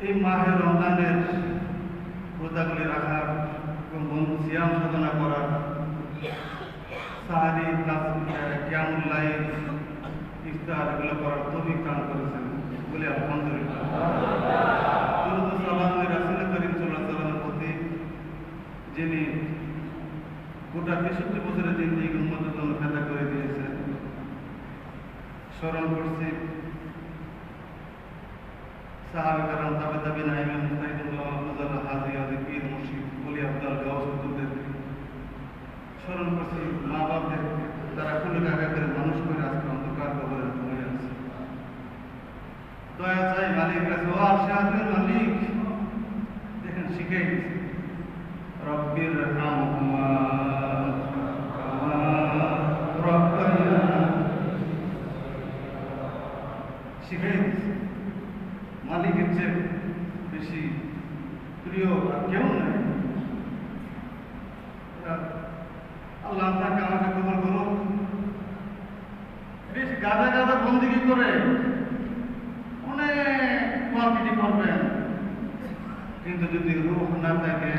এই মাহে রমজানের রোজাগুলি রাখার এবং সিয়াম সাধনা করার, সাহারি, কিয়ামুল লাইল, ইফতার এগুলো করার তৌফিক দান করেছেন বলে আলহামদুলিল্লাহ। দুরূদ সালাম রাসূল করিম সাল্লাল্লাহু আলাইহি ওয়াসাল্লামের প্রতি, যিনি গোটা 63 বছরের জিন্দেগি উম্মতের জন্য ফেদা করে দিয়েছেন। স্মরণ করছি সাহাবা کرام, তাবেঈন, ইমাম মুস্তাহিদুল্লাহ, আব্দুল্লাহ হাজি, আদিক পীর মুর্শিদ ওলি আব্দুল গাউসুদ্দিনদের স্মরণ করছি, মা বাপদের তারা কুলে কাকা করে মানুষ করে আজকে অন্ধকার কবরে পড়ে আছে। দয়া চাই মালিক কাছে, ও আরশাদের মালিক, দেখেন শিখাই দিয়েছে, রব্বির হামহুমা কামা রব্বায়ানি, শিখাই দিয়েছে। মালিকের চেয়ে বেশি প্রিয় আর কেউ নাই। আল্লাহ আপনাকে আমাকে কবুল করুন। বেশ গাদা গাদা বন্দিগি করে অনেক কোয়ান্টিটি করবেন, কিন্তু যদি রূহ না থাকে,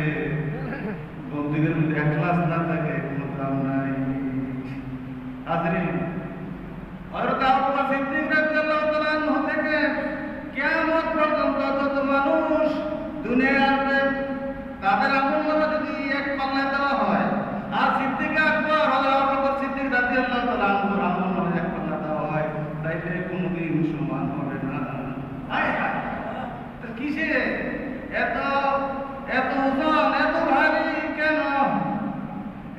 বন্দিগির মধ্যে এখলাস না থাকে, কোনো দাম নাই। হাজরিন, হযরত আবু বকর সিদ্দিক রাদিয়াল্লাহু তাআলা আনহু থেকে কিয়ামত পর্যন্ত যত মানুষ দুনিয়ায় আসবে, তাদের আমলনামা যদি এক পাল্লায় দেওয়া হয়, আর সিদ্দিক আকবর হযরত আবু বকর সিদ্দিক রাদিয়াল্লাহু তাআলা আনহুর আমলনামা এক পাল্লা দেওয়া হয়, তাইলে কোনোদিন সমান হবে না। হায় হায়, কিসে এত এত ওজন, এত ভারী কেন?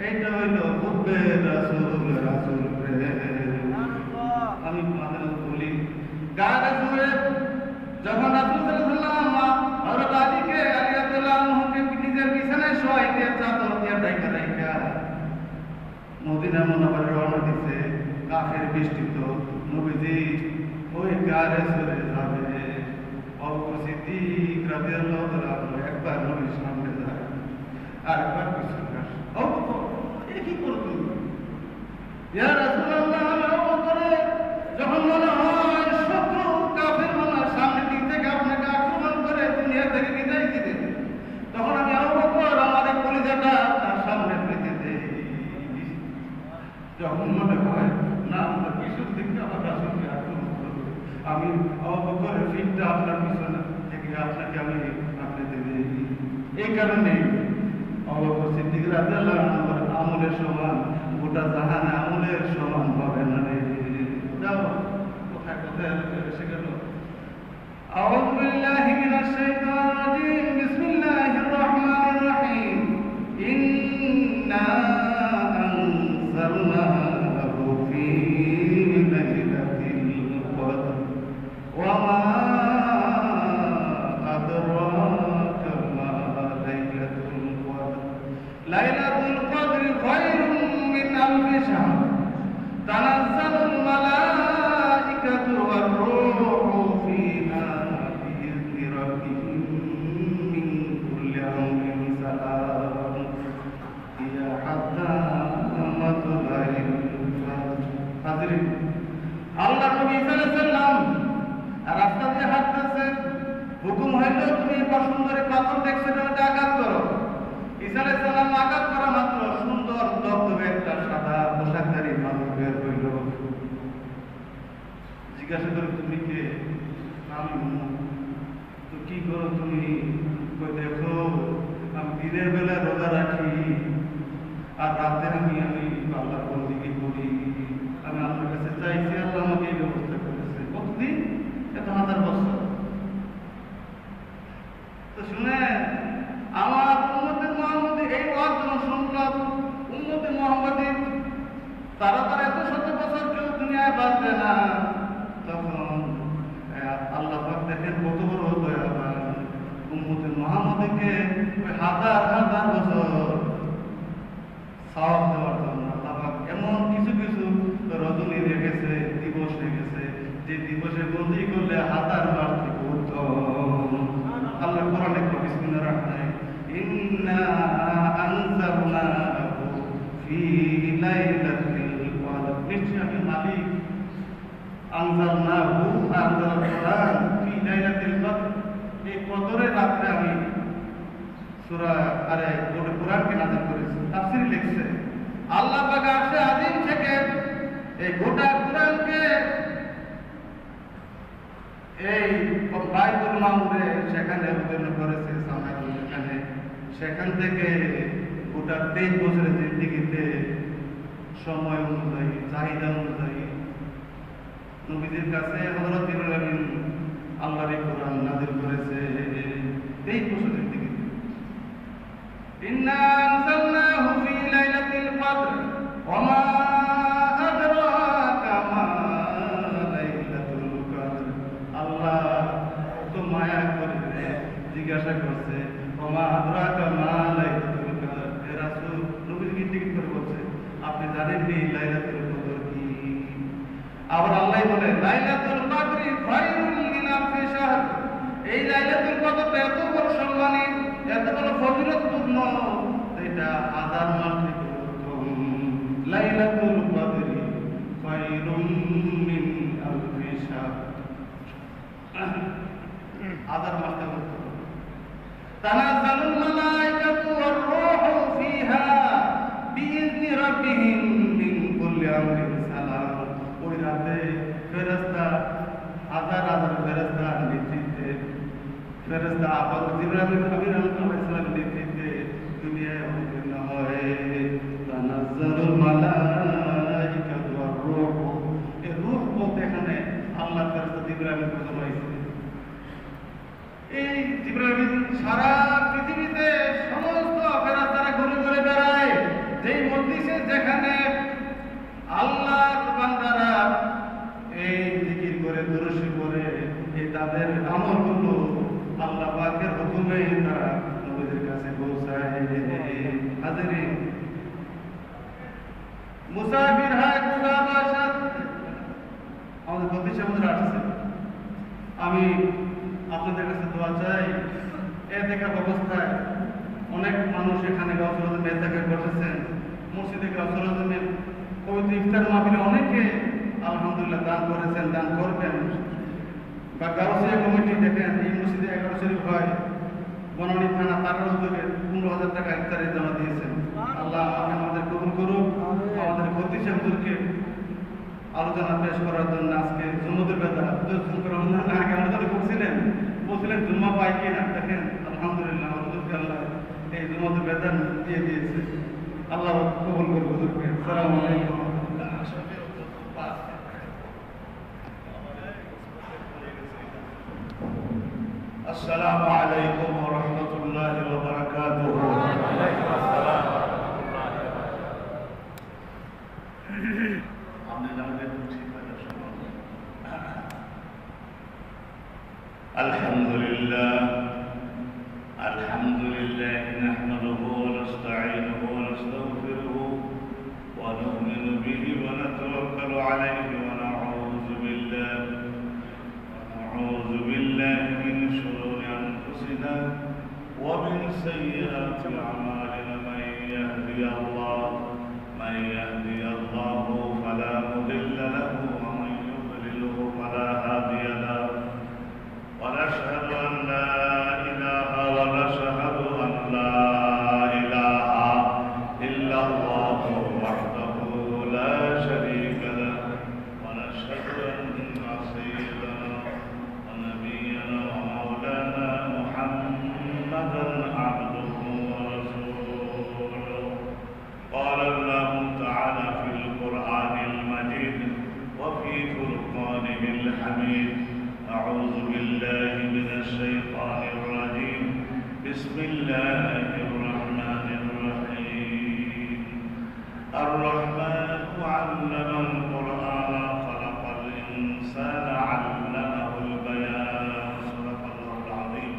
এইটা হইল হুব্বে রাসূল, রাসূল আমি আপনাদের বলি, গায়ে জুড়ে যখন রাসূল সাল্লাল্লাহু আলাইহি ওয়াসাল্লাম হযরত আলীকে, আলী রাদিয়াল্লাহু আনহুকে নিজের বিছানায় শোয়াই দিয়ে চাদর দিয়ে ঢাকা রাখা মদিনা মুনাওয়ারায় রওনা দিতে, কাফের বৃষ্টিত নবীজি ওই গায়ে চলে যাবে। আবু বকর সিদ্দিক রাদিয়াল্লাহু তাআলা একবার নবীর সামনে যায়, আরেকবার পিছনে আসে। আবু বকর, এ কি করছো? ইয়া রাসূলুল্লাহ, যখন মনে হয় শত্রু কাফের মনে সামনে দিক থেকে আপনাকে আক্রমণ করে দুনিয়া থেকে বিদায় দিবে, তখন আমি আবু বকর আমার এই কলিজাটা তার সামনে পেতে দেই। যখন মনে হয় না আপনার পিছন থেকে আমার রাসূলকে আক্রমণ করবে, আমি আবু বকরের ফিটটা আপনার পিছনে থেকে আপনাকে আমি পেতে দেই। এই কারণে আবু বকর সিদ্দিক রাদিয়াল্লাহু আনহুর আমলের সমান গোটা জাহানে আমলের সমান হবে না রে। কোথায় কোথায় এসে গেল। আউযু বিল্লাহি মিনাশ শাইতানির রাজীম, বিসমিল্লাহির রাহমানির রাহিম। ইন্না আনজালনাহু ফী লাইলাতিল কদর ওয়া মা আদরাকা মা লাইলাতুল কদর। লাইলাতুল কদর খায়রুম মিন আলফি শাহর, তানাজ্জালুল মালাইকাতু ওয়ার রূহু ফীহা বিইذনি রাব্বিহিম মিন কুল্লি আমরিন সালাম হিয়া হাত্তা মাতলাইল ফাজর। হাজরিন, আল্লাহ নবী সাল্লাল্লাহু আলাইহি ওয়াসাল্লাম রাস্তা দিয়ে হাঁটতেছেন, হুকুম হইল তুমি সুন্দরী পাথর দেখছো ওটা আঘাত করো। ঈসা আলাইহিস সালাম আঘাত করা মাত্র সুন্দর দবদবে একটা সাদা পোশাকধারী মানুষ বের হইল। জিজ্ঞাসা করে তুমি কে? আমি অমুক। তো কি করো তুমি? দেখো আমি দিনের বেলা রোজা রাখি আর রাতে আমি আল্লাহর বন্দেগী করি। আমি আল্লাহর কাছে চাইছি, আল্লাহ আমাকে এই ব্যবস্থা করেছে। কতদিন? 1000 বছর। তো শুনে আমার উম্মতে মুহাম্মদী এই ওয়াজ যখন শুনলাম, উম্মতে মুহাম্মদী তারা এত শত বছর কেউ দুনিয়ায় বাঁচবে না, তখন আল্লাহ পাক দেখেন কত বড় দয়াবান। উম্মতে মুহাম্মদীকে হাজার হাজার বছর সওয়াব দেওয়ার জন্য আল্লাহ পাক এমন কিছু কিছু রজনী রেখেছে, দিবস রেখেছে, যে দিবসে বন্দী করলে 1000 বার থেকে উত্তম। আল্লাহ কোরআনে বিসমিল্লাহির রহমানির রহিম, ইন্না আনজালনাহু ফি লাইলাতিল কদর। নিশ্চয় আমি মালিক আনজালনাহু, আনজাল কোরআন ফি লাইলাতিল কদর, এই কদরের রাতে আমি সূরা গোটা কোরআনকে নাযিল করেছি। তাফসীরে লিখছে আল্লাহ পাক আরশে আজিম থেকে এই গোটা কোরআনকে এই বাইতুল মামুরে সেখানে অবতীর্ণ করেছে, সেখান থেকে গোটা 23 বছরের জিন্দেগিতে সময় অনুযায়ী, চাহিদা অনুযায়ী নবীদের কাছে হযরত জিবরাইল আমিন আল্লাহর কোরআন নাযিল করেছে 23 বছরের জিন্দেগিতে। ইন্না আনজালনাহু ফি লাইলাতিল কদর ওয়া মা আদরাকা মা লাইলাতুল কদর। আল্লাহ তো মায়া করে জিজ্ঞাসা করছে, ওয়া মা আদরাকা মা লাইলাতুল কদর। হে রাসূল, নবীর জিজ্ঞেস করে বলছে, আপনি জানেন কি লাইলাতুল কদর কি? আবার আল্লাহ বলে, লাইলাতুল কদরি খায়রুম মিন আলফি শাহর। এই লাইলাতুল কদরটা এত বড় সম্মানী, এত বড় ফজিলতপূর্ণ, এটা 1000 মাস থেকে উত্তম। লাইলাতুল কদরি খায়রুম মিন আলফি শাহর, 1000 মাস থেকে উত্তম। তানাজ্জালুল মালায়েকাতু ওয়ার রূহু ফিহা বিইذনি রাব্বিহিম মিন কুল্লি আমরিন সালাম। ওই রাতে ফেরেশতা, হাজার হাজার ফেরেশতা নেতৃত্বে, ফেরেশতা আবার জিবরাইল আলাইহিস সালামের নেতৃত্বে দুনিয়ায় অবতীর্ণ হয়। তানাজ্জালুল মালায়েকাতু ওয়ার রূহ, এই রূহ বলতে এখানে আল্লাহর ফেরেশতা জিবরাইল প্রথম হয়েছে। এই জিবরাইল সারা পৃথিবীতে সমস্ত ফেরেশতারা ঘুরে ঘুরে বেড়ায়, যেই মজলিসে যেখানে আল্লাহর বান্দারা এই জিকির করে, দুরূদ পড়ে, এই তাদের আমলগুলো আল্লাহ পাকের হুকুমে তারা নবীদের কাছে পৌঁছায়। হাজিরিন, মুসাফির হয় খুদা বাসাত, আমাদের প্রতিষ্ঠা মধ্যে আসছে। আমি আপনাদের কাছে দোয়া চাই, এতেকাফ অবস্থায় অনেক মানুষ এখানে গাউসুল আজম এতেকাফ বসেছেন, মসজিদে গাউসুল আজমের পবিত্র ইফতার মাহফিলে অনেকে আলহামদুলিল্লাহ দান করেছেন, দান করবেন। বা গাউসিয়া কমিটি দেখেন, এই মসজিদে 11 শরীফ হয়, বনানী থানা তার উদ্যোগে 15,000 টাকা ইফতারে জমা দিয়েছেন। আল্লাহ আমাদের কবুল করুক। আমাদের প্রতিষ্ঠা হুজুরকে আলোচনা পেশ করার জন্য আজকে জুম্মাতুল বেদা আগে আলোচনা করছিলেন, বলছিলেন জুম্মা পাই কিনা, দেখেন আলহামদুলিল্লাহ হুজুরকে আল্লাহ এই জুম্মাতুল বেদা দিয়ে দিয়েছে। আল্লাহ কবুল করুক হুজুরকে। আসসালামু আলাইকুম। السلام عليكم ورحمة الله وبركاته. وعليكم السلام ورحمة الله وبركاته. الحمد لله نحمده ونستعينه ونستغفره ونؤمن به ونتوكل عليه ونعوذ بالله من شرور أنفسنا ومن سيئات أعمالنا. من يهدي الله فلا مضل له ومن يضلله فلا هادي له. ونشهد أن لا إله إلا الله وحده لا شريك له. ونشهد أن وجهه الحميد. أعوذ بالله من الشيطان الرجيم. بسم الله الرحمن الرحيم. الرحمن علم القرآن خلق الإنسان علمه البيان. صدق الله العظيم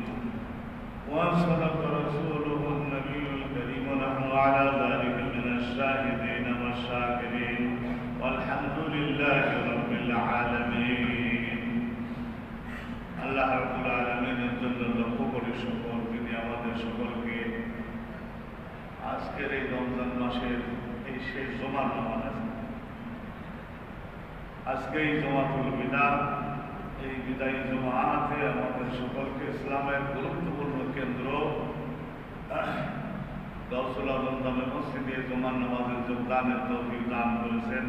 وصدق رسوله النبي الكريم. ونحن على ذلك من الشاهدين والشاكرين والحمد لله رب العالمين. আল্লাহ রাব্বুল আলামিনের জন্য লক্ষ কোটি শুকর, তিনি আমাদের সকলকে আজকের এই রমজান মাসের এই শেষ জুমার নামাজ, আজকে এই জুমাতুল বিদা, এই বিদায়ী জুমাতে আমাদের সকলকে ইসলামের গুরুত্বপূর্ণ কেন্দ্র গাউসুল আজম জামে মসজিদে জুমার নামাজে যোগদানের তৌফিক দান করেছেন।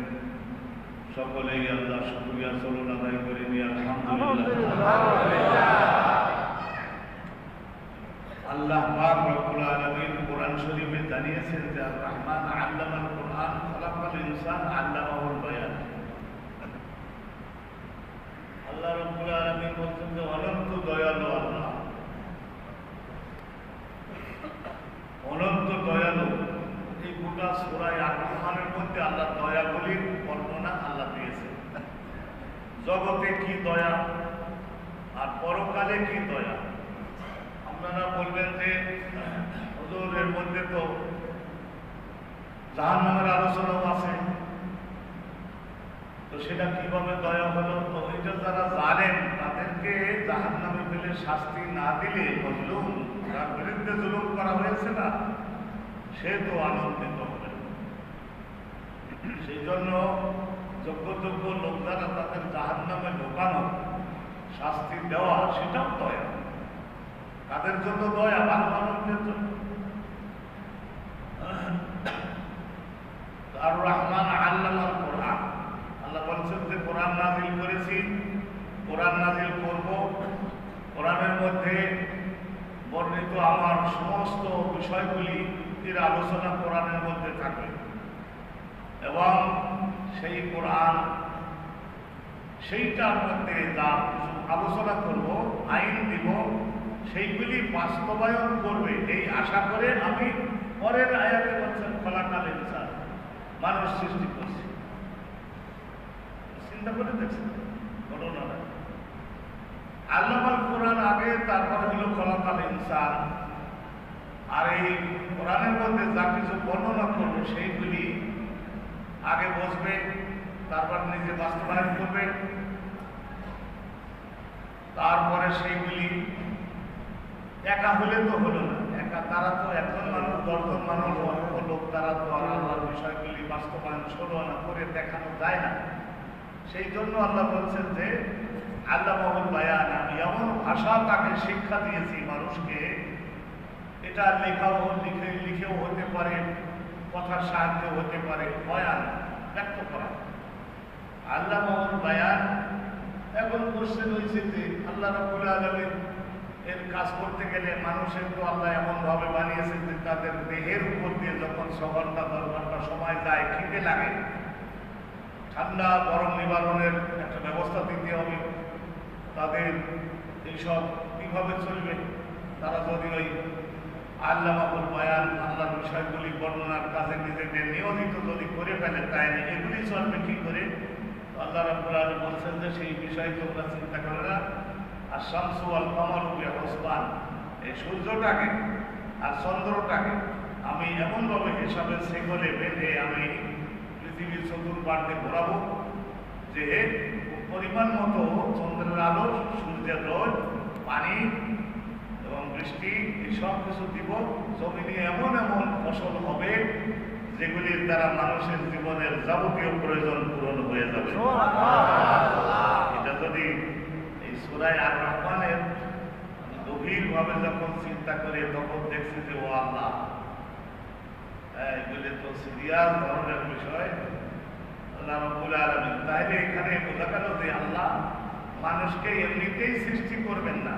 সকলেই আল্লাহ শুকরিয়া সালাত আদায় করে নিয়ে আলহামদুলিল্লাহ। আল্লাহ পাক রব্বুল আলামিন কোরআন শরীফে জানিয়েছেন যে আর রহমান আল্লামাল কোরআন খালাকাল ইনসান আল্লামাহুল বায়ান। আল্লাহ রব্বুল আলামিন বলছেন যে অনন্ত দয়ালু আল্লাহ, অনন্ত দয়ালু। এই গোটা সূরা আর রহমানের মধ্যে আল্লাহ দয়াগুলির বর্ণনা আল্লাহ দিয়েছেন। জগতে কি দয়া আর পরকালে কি দয়া। আপনারা বলবেন যে হুজুর এর মধ্যে তো জাহান্নামের আলোচনাও আছে, তো সেটা কিভাবে দয়া হলো? তো এটা যারা জানেন তাদেরকে জাহান্নামে ফেলে শাস্তি না দিলে মজলুম, যার বিরুদ্ধে জুলুম করা হয়েছে না, সে তো আনন্দিত হবে। সেই জন্য যোগ্য যোগ্য লোক যারা তাদের জাহান্নামে ঢোকানো, শাস্তি দেওয়া, সেটাও দয়া। তাদের জন্য দয়া, ভালো মানুষদের জন্য। আর রহমান আল্লামাল কোরআন, আল্লাহ বলছেন যে কোরআন নাজিল করেছি, কোরআন নাজিল করব। কোরআনের মধ্যে বর্ণিত আমার সমস্ত বিষয়গুলি এর আলোচনা কোরআনের মধ্যে থাকবে এবং সেই কোরআন সেইটার মধ্যে যা আলোচনা করব, আইন দিব, সেইগুলি বাস্তবায়ন করবে এই আশা করে আমি পরের আয়াতে বলছেন খলাকাল ইনসান, মানুষ সৃষ্টি করছি। চিন্তা করে দেখছেন ঘটনা আল্লামাল কোরআন আগে, তারপরে হলো খলাকাল ইনসান। আর এই কোরআনের মধ্যে যা কিছু বর্ণনা করবো সেইগুলি আগে বসবে, তারপর নিজে বাস্তবায়ন করবে, তারপরে সেইগুলি একা হলে তো হলো না। একা তারা তো একজন মানুষ, 10 জন মানুষ, অল্প লোক, তারা তো আর আল্লাহর বিষয়গুলি বাস্তবায়ন ষোলনা করে দেখানো যায় না। সেই জন্য আল্লাহ বলছেন যে আল্লামাহুল বায়ান, আমি এমন ভাষা তাকে শিক্ষা দিয়েছি মানুষকে, এটা লিখেও হতে পারে, কথার সাহায্যে হতে পারে, বয়ান ব্যক্ত করা। আল্লামাহুল বায়ান। এখন কোশ্চেন হয়েছে যে আল্লাহ রাব্বুল আলামিন এর কাজ করতে গেলে মানুষের তো আল্লাহ এমনভাবে বানিয়েছেন যে তাদের দেহের উপর দিয়ে যখন 6 ঘন্টা 10 ঘন্টা সময় যায়, খিদে লাগে, ঠান্ডা গরম নিবারণের একটা ব্যবস্থা দিতে হবে। তাদের এইসব কিভাবে চলবে? তারা যদি ওই আল্লামাহুল বায়ান, আল্লাহর বিষয়গুলি বর্ণনার কাজে নিজেদের নিয়োজিত যদি করে ফেলে, তাই এগুলি চলবে কি করে? আল্লাহ রাব্বুল আলামিন বলছেন যে সেই বিষয় তোমরা চিন্তা করো না। আর শামসু ওয়াল কামারু বিহুসবান, এই সূর্যটাকে আর চন্দ্রটাকে আমি এমনভাবে হিসাবে সেগলে বেঁধে আমি পৃথিবীর চতুর্পার্শ্বে ঘোরাবো যে পরিমাণ মতো চন্দ্রের আলো, সূর্যের রোদ, পানি এবং বৃষ্টি এই সব কিছু দিব। জমিনে এমন এমন ফসল হবে যেগুলির দ্বারা মানুষের জীবনের যাবতীয় প্রয়োজন পূরণ হয়ে যাবে। এটা যদি এই সূরা আর রহমানের গভীরভাবে যখন চিন্তা করে, তখন দেখছি যে ও আল্লাহ, এগুলি তো সিরিয়াস ধরনের বিষয়। আল্লাহ রাব্বুল আলামিন তাইলে এখানে বোঝা গেল যে আল্লাহ মানুষকে এমনিতেই সৃষ্টি করবেন না,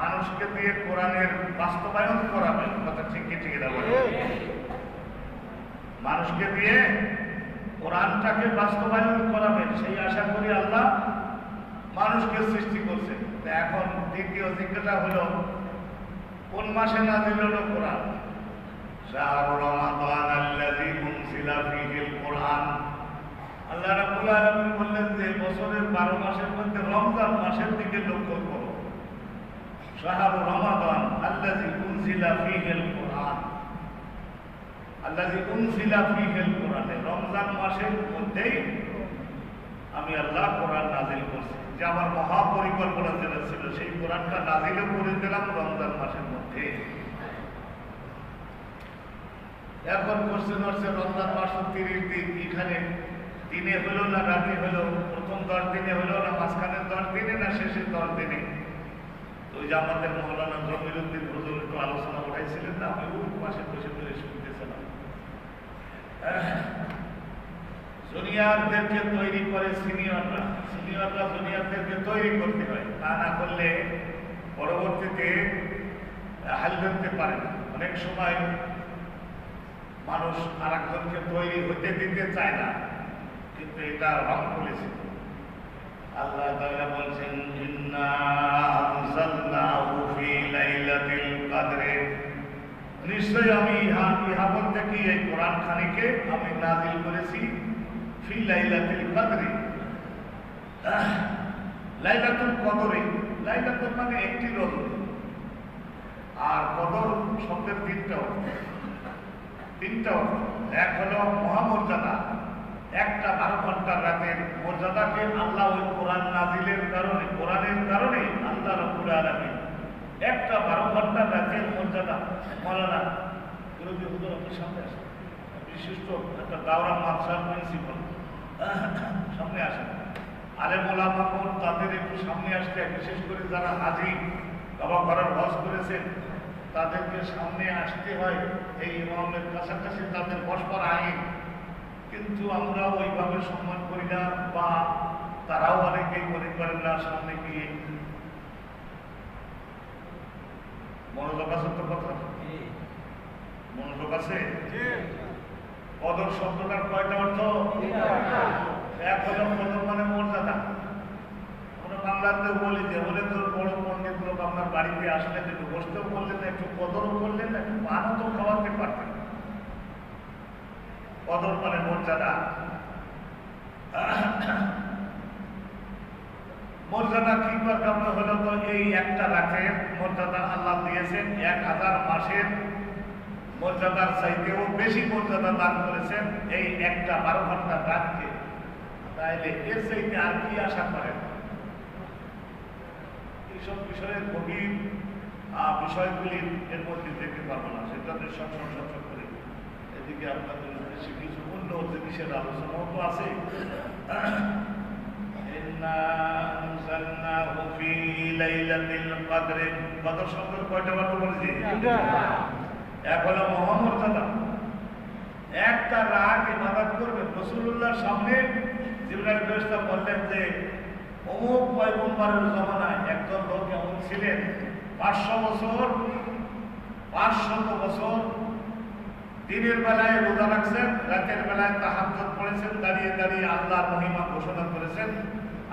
মানুষকে দিয়ে কোরআনের বাস্তবায়ন করাবেন। কথা ঠিক মানুষকে দিয়ে কোরআনটাকে বাস্তবায়ন করাবেন, সেই আশা করি আল্লাহ মানুষকে সৃষ্টি করছে। এখন দ্বিতীয় জিজ্ঞাসা হলো কোন মাসে নাযিল হলো কোরআন? শাহরু রমাদান আল্লাযী উনজিলা ফীহিল কোরআন। আল্লাহ রাব্বুল আলামিন বললেন যে বছরের 12 মাসের মধ্যে রমজান মাসের দিকে লক্ষ্য করো। শাহরু রমাদান আল্লাযী উনজিলা ফীহিল কোরআন, আল্লাযী উনজিলা ফীহিল কোরআন, রমজান মাসের মধ্যেই আমি আল্লাহ কোরআন নাযিল করছি। যে আমার মহাপরিকল্পনা যেটা ছিল সেই কোরআনটা নাযিলও করে দিলাম রমজান মাসের মধ্যে। এখন কোশ্চেন হচ্ছে রমজান মাস 30 দিন, এখানে দিনে হলো না রাতে হলো, প্রথম 10 দিনে হলো না মাঝখানের 10 দিনে না শেষের 10 দিনে? তো ওই যে আমাদের মৌলানা জমিরুদ্দিন হুজুর একটু আলোচনা উঠাইছিলেন না, আমি ওই পাশে বসে বসে শুনতেছিলাম। জুনিয়রদেরকে তৈরি করে সিনিয়ররা, সিনিয়ররা জুনিয়রদেরকে তৈরি করতে হয়, তা না করলে পরবর্তীতে হাল ধরতে পারে না। অনেক সময় মানুষ আর একজনকে তৈরি হতে দিতে চায় না, কিন্তু এটা রং বলেছে। আল্লাহ তাআলা বলছেন ইন্না আনজালনাহু ফি লাইলাতিল কদরে, নিশ্চয়ই আমি ইহা বলতে কি এই কোরআন খানিকে আমি নাযিল করেছি ফি লাইলাতিল কদরে, লাইলাতুল কদরে। লাইলাতুল মানে একটি রজনী, আর কদর শব্দের তিনটা অর্থ। এক হলো মহামর্যাদা, একটা 12 ঘন্টার রাতের মর্যাদাকে আল্লাহ ওই কোরআন নাযিলের কারণে, কোরআনের কারণে আল্লাহ রাব্বুল আলামিন একটা 12 ঘন্টার রাতের মর্যাদা। মাওলানা গুরুজি হুজুর আপনি সামনে আসেন, বিশিষ্ট একটা দাওরা মাদ্রাসার প্রিন্সিপাল, সামনে আসেন। আলেম ওলামাগণ তাদের একটু সামনে আসতে, বিশেষ করে যারা হাজী বাবা ঘরের হজ করেছেন তাদেরকে সামনে আসতে হয়। এই ইমামের কাছাকাছি তাদের বসবার আইন, কিন্তু আমরা ওইভাবে সম্মান করি না, বা তারাও অনেকেই মনে করেন না সামনে গিয়ে। মনোযোগ আছে তো কথা? মনোযোগ আছে? কদর শব্দটার কয়টা অর্থ? এক হলো কদর মানে মর্যাদা। আমরা বাংলাতেও বলি যে বলে তোর বড় পণ্ডিত লোক আপনার বাড়িতে আসলেন, একটু বসতেও বললেন, একটু কদরও করলেন, একটু পানও তো খাওয়াতে পারতেন। কদর মানে মর্যাদা। মর্যাদা কি কারণে হলো? তো এই একটা রাতের মর্যাদা আল্লাহ দিয়েছেন, 1000 মাসের মর্যাদার চাইতেও বেশি মর্যাদা দান করেছেন এই একটা 12 ঘন্টার রাতকে। তাইলে এর চাইতে আর কি আশা করেন? এইসব বিষয়ের গভীর বিষয়গুলি এর মধ্যে দেখতে পারবো না, সেটাতে সবসময় করে এদিকে আপনাদের উদ্দেশ্যে কিছু অন্য জিনিসের আলোচনাও তো আছে। কদর শব্দের কয়টা বাক্য বলেছি? এক হলো মহামর্যাদা, একটা রাত ইবাদত করবে। রাসূলুল্লাহর সামনে জিবরাইল ফেরেশতা বললেন যে অমুক পয়গম্বরের জমানায় একজন লোক এমন ছিলেন 500 বছর দিনের বেলায় রোজা রাখছেন, রাতের বেলায় তাহাজ্জুদ পড়েছেন, দাঁড়িয়ে দাঁড়িয়ে আল্লাহর মহিমা ঘোষণা করেছেন,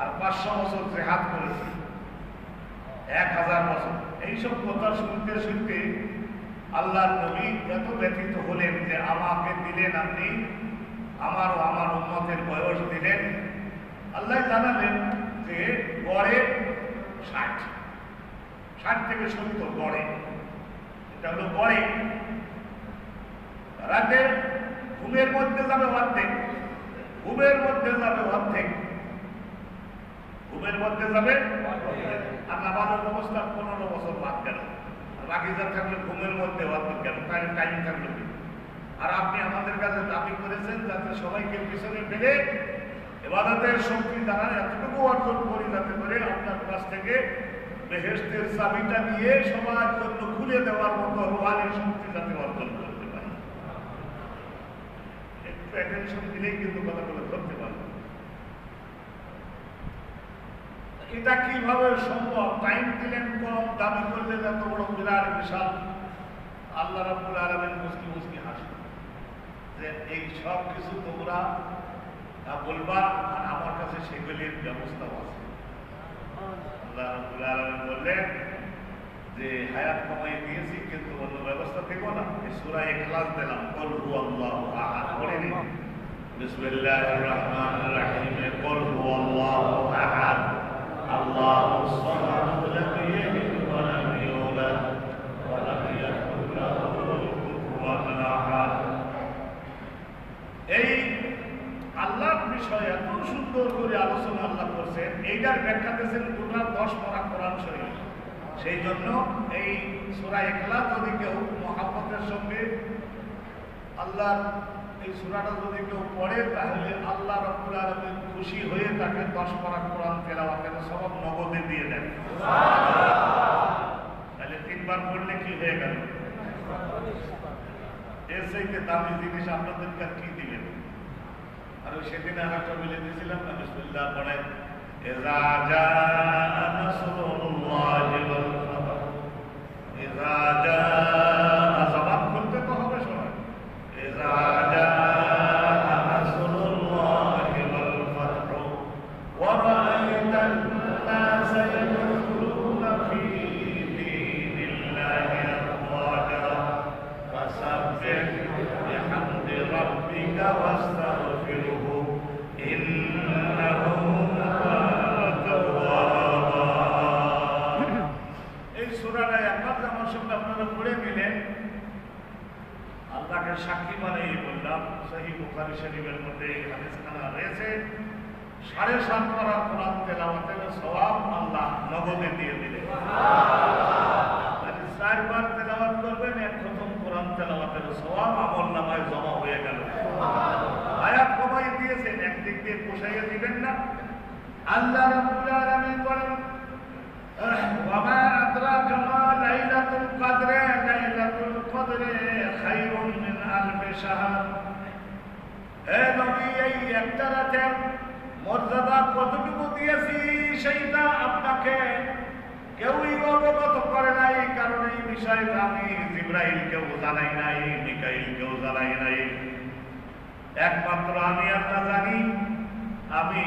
আর 500 বছর জিহাদ করেছেন, 1000 বছর। এইসব কথা শুনতে শুনতে আল্লাহর নবী এত ব্যথিত হলেন যে আমাকে দিলেন আপনি, আমার উম্মতের বয়স দিলেন। আল্লাহ জানালেন যে গড়ে 60 থেকে 70 গড়ে, এটা হলো গড়ে। রাতে ঘুমের মধ্যে যাবে অর্ধেক, আর নামাজের অবস্থা 15 বছর বাদ গেল, বাকি যা থাকলে ঘুমের মধ্যে অর্ধেক গেল, টাইম থাকলো। আর আপনি আমাদের কাছে দাবি করেছেন যাতে সবাইকে পিছনে ফেলে ইবাদতের শক্তি দ্বারা এতটুকু অর্জন করি যাতে করে আপনার কাছ থেকে বেহেশতের চাবিটা নিয়ে সবার জন্য খুলে দেওয়ার মতো রুহানি শক্তি যাতে অর্জন করতে পারি। একটু অ্যাটেনশন দিলেই কিন্তু কথাগুলো ধরতে পারবে। এটা কিভাবে সম্ভব? টাইম দিলেন কম, দাবি করলেন এত বড় বিরাট বিশাল। আল্লাহ রাব্বুল আলামিন মুসকি হাসেন যে এই সব কিছু তোমরা বলবা, আর আমার কাছে সেগুলির ব্যবস্থাও আছে। আল্লাহ রাব্বুল আলামিন বললেন যে হায়াত কমাই দিয়েছি কিন্তু অন্য ব্যবস্থা থেকেও না। এই সূরা ইখলাস দিলাম, কুল হুয়াল্লাহু আহাদ পড়ে নিন। বিসমিল্লাহির রহমানির রহিম। কুল হুয়াল্লাহু আহাদ আল্লাহুস সামাদ লাম ইয়ালিদ ওয়া লাম ইউলাদ ওয়া লাম ইয়াকুল লাহু কুফুয়ান আহাদ। এই আল্লাহর বিষয়ে এত সুন্দর করে আলোচনা আল্লাহ করছেন, এইটার ব্যাখ্যা দিয়েছেন পুরা 10 পারা কোরআন শরীফ। সেই জন্য এই সূরা ইখলাস যদি কেউ মহব্বতের সঙ্গে আল্লাহর এই সূরাটা যদি কেউ পড়ে, তাহলে আল্লাহ রাব্বুল আলামিন খুশি হয়ে তাকে 10 পারা কোরআন তেলাওয়াতের সওয়াব নগদে দিয়ে দেন। তাহলে 3 বার পড়লে কি হয়ে গেল? এর চাইতে দামি জিনিস আপনাদেরকে আর কি দিবেন? আর সেদিন আরেকটা বলে দিয়েছিলাম না, বিসমিল্লাহ পড়েন। ইযা জাআ নাসরুল্লাহি ওয়াল ফাতহ। ইযা জাআ, জবান খুলতে তো হবে সবাই। ইযা জাআ নাসরুল্লাহি ওয়াল ফাতহ ওয়া রাআইতান নাসা ইয়াদখুলুনা ফী দীনিল্লাহি আফওয়াজা ফাসাব্বিহ বিহামদি রাব্বিকা ওয়াস্তাগফিরহু ইন্নাহু কানা তাওয়াবা। এই সূরাটা একবার আমার সঙ্গে আপনারা পড়ে নিলেন, আল্লাহকে সাক্ষী মানেই বললাম। সহিহ বুখারী শরীফের মধ্যে এই হাদিসখানা রয়েছে, 7.5 পারা কোরআন তেলাওয়াতের সওয়াব আল্লাহ নগদে দিয়ে দিলেন। তাহলে 4 বার তেলাওয়াত করবেন, 1 খতম কোরআন তেলাওয়াতের সওয়াব আমলনামায় জমা হয়ে গেল। আয়াত কমাই দিয়েছেন, একদিক দিয়ে পোষাইয়া দিবেন না। আল্লাহ রাব্বুল আলামিন বলেন, ওয়ামা আদরাকা মা লাইলাতুল কদর, লাইলাতুল কদর খায়রুম মিন আলফি শাহর। হে নবী, এই একটা রাতের মর্যাদা কতটুকু দিয়েছি সেইটা আপনাকে কেউই অবগত করে নাই, কারণ এই বিষয়টা আমি জিবরাইলকেও জানাই নাই, মিকাইলকেও জানাই নাই, একমাত্র আমি আল্লাহ জানি। আমি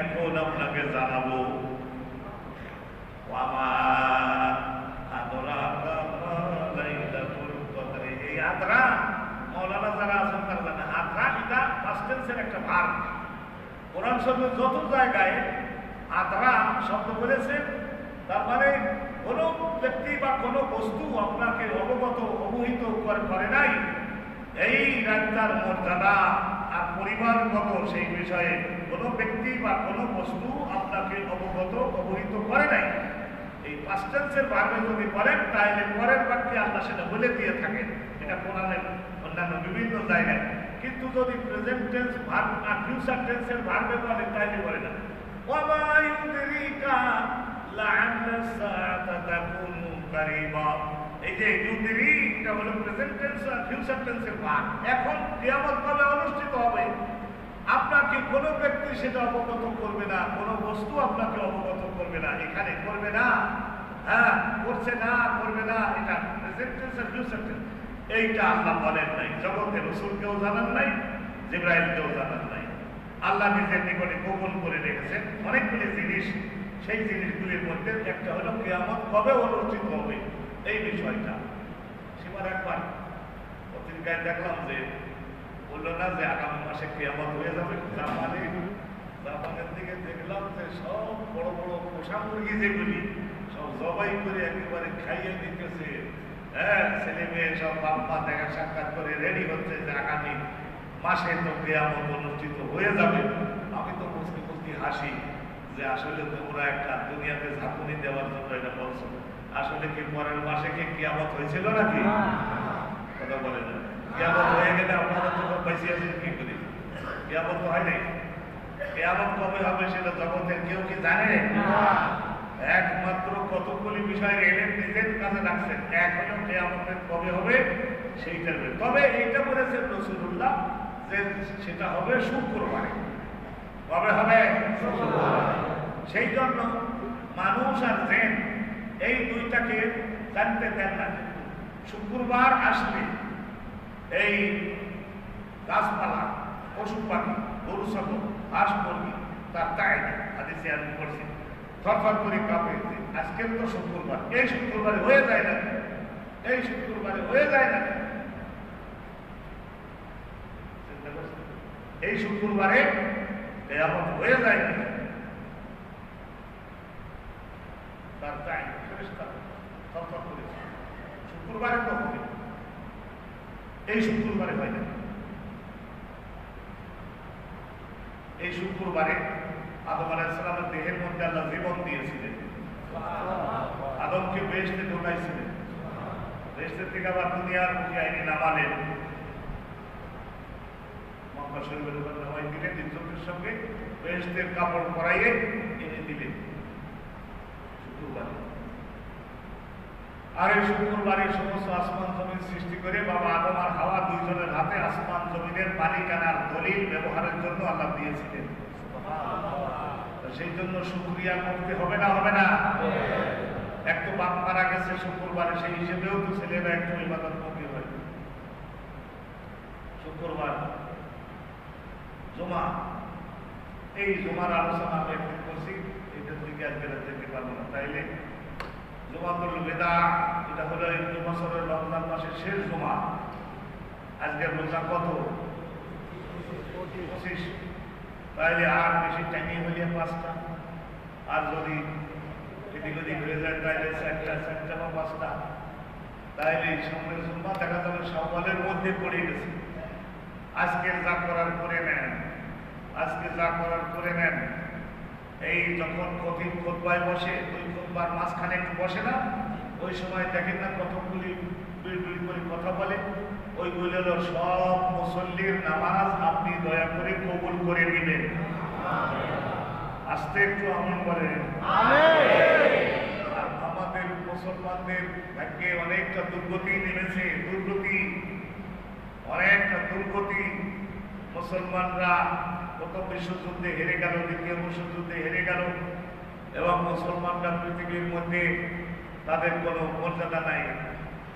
এখন আপনাকে জানাবো। ওয়ামা আদরাকা মা লাইলাতুল কদর। এই আদরা মাওলানা যারা আছেন তারা জানেন, আদরা এটা পাস্ট টেন্সের একটা ভার্ব। কোরআন শরীফের যত জায়গায় আদরা শব্দ বলেছেন, তার মানে কোনো ব্যক্তি বা কোনো বস্তু আপনাকে অবহিত করে নাই। এই রাতটার মর্যাদা আর পরিমাণগত সেই বিষয়ে কোনো ব্যক্তি বা কোনো বস্তু আপনাকে অবহিত করে নাই। এই পাস্ট টেন্সের ভার্বে যদি বলেন, তাহলে পরের বাক্যে আল্লাহ সেটা বলে দিয়ে থাকেন। এটা কোরআনের অন্যান্য বিভিন্ন জায়গায়। কিন্তু যদি প্রেজেন্ট টেন্স ভার্ব আর ফিউচার টেন্সের ভার্বে বলে, তাহলে বলে না। ওয়ামা ইউদরিকা লাআল্লা সাআতা তাকুনু কারিবা। এই যে ইউদরি, এটা হলো প্রেজেন্ট টেন্স আর ফিউচার টেন্সের ভার্ব। এখন কিয়ামত কবে অনুষ্ঠিত হবে, আপনাকে কোনো ব্যক্তি সেটা অবগত করবে না, কোনো বস্তু আপনাকে অবগত করবে না। এখানে করবে না, হ্যাঁ করছে না, করবে না, এটা প্রেজেন্ট টেন্স আর ফিউচার টেন্স। এইটা আল্লাহ বলেন নাই, জগতের রাসূলকেও জানান নাই, জিবরাইলকেও জানান নাই। আল্লাহ নিজের নিকটে গোপন করে রেখেছেন অনেকগুলি জিনিস। সেই জিনিসগুলির মধ্যে একটা হলো কিয়ামত কবে অনুষ্ঠিত হবে, এই বিষয়টা। সেবার একবার পত্রিকায় দেখলাম যে বললো না যে আগামী মাসে কিয়ামত হয়ে যাবে। জাপানের দিকে দেখলাম যে সব বড় বড় পোষা মুরগি যেগুলি সব জবাই করে একেবারে খাইয়ে দিতেছে। হ্যাঁ, ছেলে মেয়ে সব বাপ মা দেখা সাক্ষাৎ করে রেডি হচ্ছে যে আগামী মাসে তো কিয়ামত অনুষ্ঠিত হয়ে যাবে। আমি তো বুঝতে বুঝতে হাসি যে আসলে তোমরা একটা দুনিয়াতে ঝাঁকুনি দেওয়ার জন্য এটা বলছো। আসলে কি পরের মাসে কি কিয়ামত হয়েছিল নাকি? কথা বলে না। কিয়ামত হয়ে গেলে আপনারা তো পাইছি আছেন কি করে? কিয়ামত তো হয় নাই। কিয়ামত কবে হবে সেটা জগতের কেউ কি জানে? একমাত্র কতগুলি বিষয় এলেন নিজের কাছে রাখছেন। এক হলো কিয়ামতের কবে হবে সেইটার। তবে এইটা বলেছেন রাসূলুল্লাহ যে সেটা হবে শুক্রবারে। কবে হবে? সেই জন্য মানুষ আর জিন এই দুইটাকে জানতে দেন না। শুক্রবার আসলে এই গাছপালা, পশু পাখি, গরু ছাগল, হাঁস মুরগি তার তাই হাদিসে আমি পড়ছি থরথর করে কাঁপে। আজকের তো শুক্রবার, এই শুক্রবারে হয়ে যায় না, এই শুক্রবারে হয়ে যায় না, এই শুক্রবারে কিয়ামত হয়ে যায় না। তার টাইম ফেরেশতা থরথর করে শুক্রবারে তো হবে, এই শুক্রবারে হয় না। এই শুক্রবারে আদম আলাইহিস সালামের দেহের মধ্যে আল্লাহ জীবন দিয়েছিলেন, আদমকে বেহেশতে ঢোকাইছিলেন, বেহেশতের থেকে আবার দুনিয়ার মুখে আইনি নামালেন, মক্কা শরীফের উপর নামাই দিলেন, ইজ্জতের সঙ্গে বেহেশতের কাপড় পরাইয়ে এনে দিলেন শুক্রবারে। আর এই শুক্রবারে সমস্ত আসমান জমিন সৃষ্টি করে বাবা আদম আর হাওয়া দুইজনের হাতে আসমান জমিনের মালিকানার দলিল ব্যবহারের জন্য আল্লাহ দিয়েছিলেন। সেই জন্য শুকরিয়া করতে হবে না, হবে না? একটু বাপ মারা গেছে শুক্রবারে, সেই হিসেবেও তো ছেলেরা একটু ইবাদত করতে হয়। শুক্রবার জমা, এই জমার আলোচনা আমি একদিন করছি, এইটার দিকে আজকে যেতে পারবো না। তাইলে জুমাতুল বিদা, এটা হলো এই বছরের রমজান মাসের শেষ জমা। আজকের রোজা কত? 25। তাইলে আর বেশি টাইমই হইলে 5টা, আর যদি এদিক ওদিক হয়ে যায় তাইলে 4টা বা 5টা। তাইলে সামনের জুম্মা দেখা যাবে শাওয়ালের মধ্যে পড়ে গেছে। আজকের যা করার করে নেন, আজকে যা করার করে নেন। এই যখন খতিব খুতবায় বসে, ওই খুতবার মাঝখানে একটু বসে না, ওই সময় দেখেন না কতগুলি বিড়বিড় করে কথা বলে, ওইগুলো হলো সব মুসল্লির নামাজ আপনি দয়া করে কবুল করে নেবেন। আস্তে একটু আমিন বলেন। আর আমাদের মুসলমানদের ভাগ্যে অনেকটা দুর্গতি নেমেছে, দুর্গতি, অনেকটা দুর্গতি। মুসলমানরা প্রথম বিশ্বযুদ্ধে হেরে গেল, দ্বিতীয় বিশ্বযুদ্ধে হেরে গেল, এবং মুসলমানরা পৃথিবীর মধ্যে তাদের কোনো মর্যাদা নাই,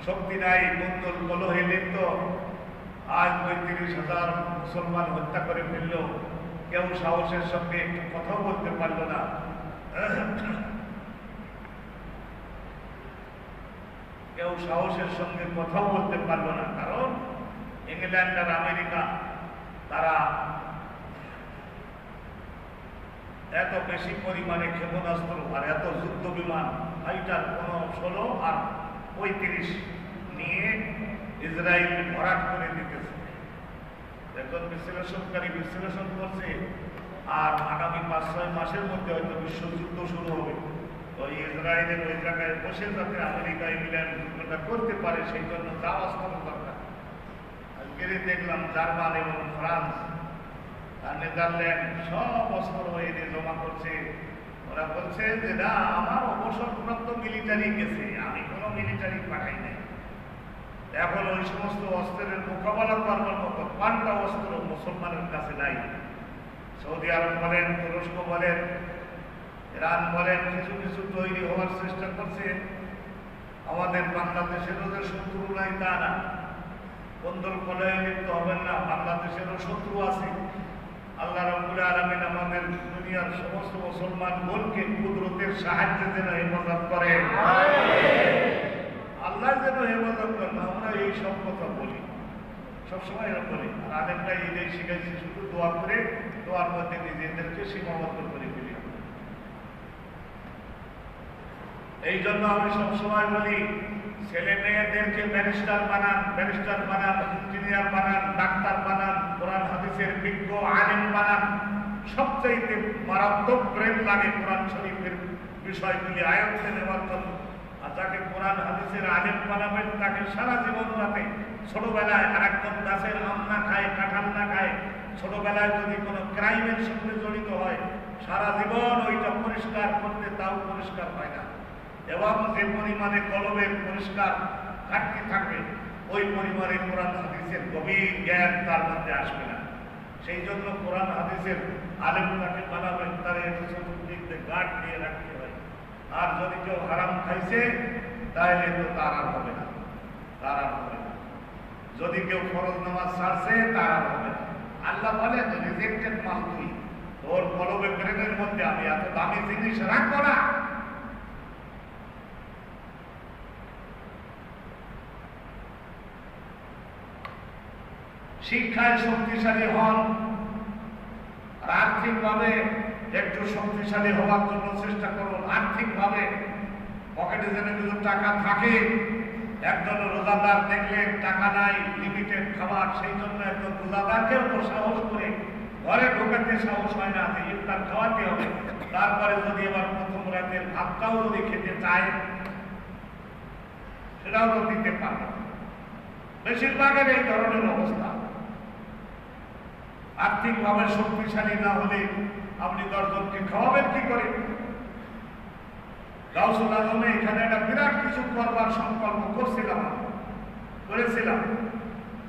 শক্তি নাই, কুন্দল কলহে লিপ্ত। আজ 35,000 মুসলমান হত্যা করে ফেলল, কেউ সাহসের সঙ্গে একটু কথা বলতে পারল না। কেউ সাহসের সঙ্গে কথা বলতে পারল না, কারণ ইংল্যান্ড আর আমেরিকা তারা এত বেশি পরিমাণে ক্ষেপণাস্ত্র আর এত যুদ্ধ বিমান, ফাইটার 16 আর 35 নিয়ে ইসরায়েল ভরাট করে দিতেছে। এখন বিশ্লেষণকারী বিশ্লেষণ করছে, আর আগামী 5-6 মাসের মধ্যে হয়তো বিশ্বযুদ্ধ শুরু হবে। তো ইসরায়েলের ওই জায়গায় বসে যাতে আমেরিকা ইংল্যান্ড যুদ্ধটা করতে পারে, সেই জন্য জাহাজ করা দরকার। আজকে দেখলাম জার্মান এবং ফ্রান্স আর নেদারল্যান্ড সব অস্ত্র এনে জমা করছে। ওরা বলছে যে না, আমার অবসরপ্রাপ্ত মিলিটারি গেছে, আমি কোনো মিলিটারি পাঠাই নাই। এখন ওই সমস্ত অস্ত্রের মোকাবেলা করবার মতো পাল্টা অস্ত্র মুসলমানের কাছে নাই। সৌদি আরব বলেন, তুরস্ক বলেন, ইরান বলেন, কিছু কিছু তৈরি হওয়ার চেষ্টা করছে। আমাদের বাংলাদেশেরও যে শত্রু নাই তা না, কন্দল কলহে লিপ্ত হবেন না, বাংলাদেশেরও শত্রু আছে। আল্লাহ রাব্বুল আলামিন আমাদের দুনিয়ার সমস্ত মুসলমান বোনকে কুদরতের সাহায্যে যেন হেফাজত করে, আল্লাহ যেন হেফাজত করেন। আমরা এই সব কথা বলি, সবসময় এরা বলি। আর আরেকটা ঈদে শিখাইছি, শুধু দোয়া করে, দোয়ার মধ্যে নিজেদেরকে সীমাবদ্ধ করে ফেলি। এই জন্য আমি সবসময় বলি, ছেলে মেয়েদেরকে ব্যারিস্টার বানান, ব্যারিস্টার বানান, ইঞ্জিনিয়ার বানান, ডাক্তার বানান, কোরআন হাদিসের বিজ্ঞ আলেম বানান। সবচাইতে মারাত্মক প্রেম লাগে কোরআন শরীফের বিষয়গুলি আয়ত্তে নেওয়ার জন্য। আর যাকে কোরআন হাদিসের আলেম বানাবেন, তাকে সারা জীবন যাতে ছোটবেলায় আর একদম গাছের আম না খায়, কাঁঠাল না খায়, ছোটবেলায় যদি কোনো ক্রাইমের সঙ্গে জড়িত হয়, সারা জীবন ওইটা পরিষ্কার করতে তাও পরিষ্কার হয় না। এবং যে পরিমাণে কলমের পরিষ্কার ঘাটতি থাকবে, ওই পরিমাণে কোরআন হাদিসের গভীর জ্ঞান তার মধ্যে আসবে না। সেই জন্য কোরআন হাদিসের আলেমটাকে বানাবেন, তার চতুর্দিক দিয়ে গার্ড দিয়ে রাখতে হয়। আর যদি কেউ হারাম খাইছে, তাহলে তো তার আর হবে না, তার আর হবে না। যদি কেউ ফরজ নামাজ ছাড়ছে, তার আর হবে না। আল্লাহ বলে রিজেক্টেড মাল তুই, তোর কলবে ব্রেনের মধ্যে আমি এত দামি জিনিস রাখবো না। শিক্ষায় শক্তিশালী হন, আর আর্থিকভাবে একটু শক্তিশালী হওয়ার জন্য চেষ্টা করুন। আর্থিকভাবে পকেটে যেন কিছু টাকা থাকে। একজন রোজাদার দেখলেন টাকা নাই, লিমিটেড খাবার, সেই জন্য একজন রোজাদারকেও তো সাহস করে ঘরে ঢোকাতে সাহস হয় না যে ইফতার খাওয়াতে হবে। তারপরে যদি এবার প্রথম রাতের ভাতটাও যদি খেতে চায় সেটাও তো দিতে পারবে। বেশিরভাগের এই ধরনের অবস্থা। আর্থিকভাবে শক্তিশালী না হলে আপনি 10 জনকে খাওয়াবেন কি করে? গাউসুল আজমে এখানে একটা বিরাট কিছু করবার সংকল্প করেছিলাম।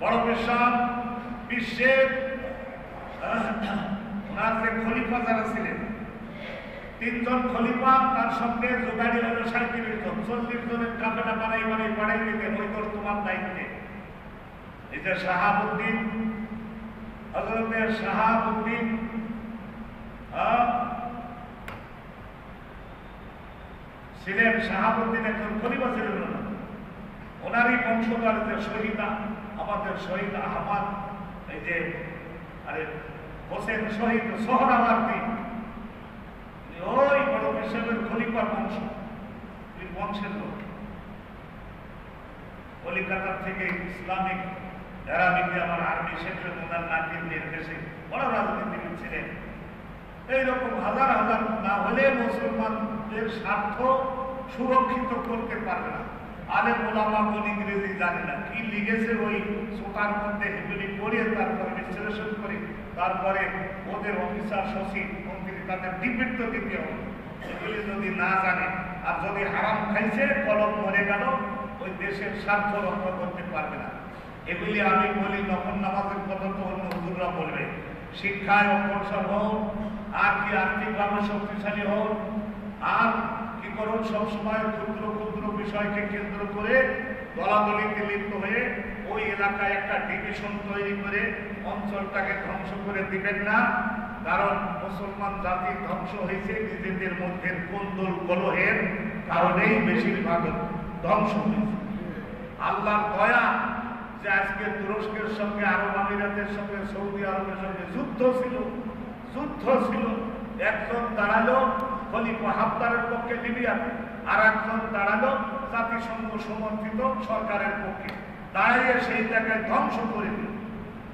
বড় বিশ্বের ওনার যে খলিফা যারা ছিলেন, 3 জন খলিফা, তার সঙ্গে জোগাড়ি হলো 37 জন। 40 জনের কাফেলা বানাই দিতেন, ওই তোর তোমার দায়িত্বে। এই যে শাহাবুদ্দিন, হযরতে শাহাবুদ্দিন ছিলেন, শাহাবুদ্দিন একজন খলিফা ছিলেন না, ওনারই বংশধর যে শহীদা, আমাদের শহীদ আহমদ, এই যে হোসেন শহীদ সোহরাওয়ার্দী, ওই বড় বিশ্বের খলিফার বংশের লোক। কলিকাতা থেকে ইসলামিক ধারাবিকে আমার আর্মি শেখের ওনার নাতির নির্দেশে বড় রাজনীতিবিদ ছিলেন। এইরকম হাজার হাজার না হলে মুসলমানদের স্বার্থ সুরক্ষিত করতে পারবে না। আলেম ওলামা কোন ইংরেজি জানে না, কি লিখেছে ওই সোটার মধ্যে এগুলি পড়িয়ে তারপরে বিশ্লেষণ করে তারপরে ওদের অফিসার সচিব মন্ত্রী তাদের ডিপিট দিতে হবে। এগুলি যদি না জানে আর যদি হারাম খাইছে, কলম মরে গেল, ওই দেশের স্বার্থ রক্ষা করতে পারবে না। এগুলি আমি বলি, নফল নামাজের কথা তো অন্য হুজুররা বলবে। শিক্ষায় অগ্রসর হোক, আর কি আর্থিকভাবে শক্তিশালী হোক, আর কি করুন, সবসময় ক্ষুদ্র ক্ষুদ্র বিষয়কে কেন্দ্র করে দলাদলিতে লিপ্ত হয়ে ওই এলাকায় একটা ডিভিশন তৈরি করে অঞ্চলটাকে ধ্বংস করে দিবেন না। কারণ মুসলমান জাতি ধ্বংস হয়েছে নিজেদের মধ্যে কোন্দল কলহের কারণেই বেশিরভাগ ধ্বংস হয়েছে। আল্লাহর দয়া যে আজকে তুরস্কের সঙ্গে, আরব আমিরাতের সঙ্গে, সৌদি আরবের সঙ্গে যুদ্ধ ছিল, একজন দাঁড়ালো খলিফা হাফতারের পক্ষে লিবিয়াতে, আর একজন দাঁড়ালো জাতিসংঘ সমর্থিত সরকারের পক্ষে। দাঁড়িয়ে সেই জায়গায় ধ্বংস করে দিল,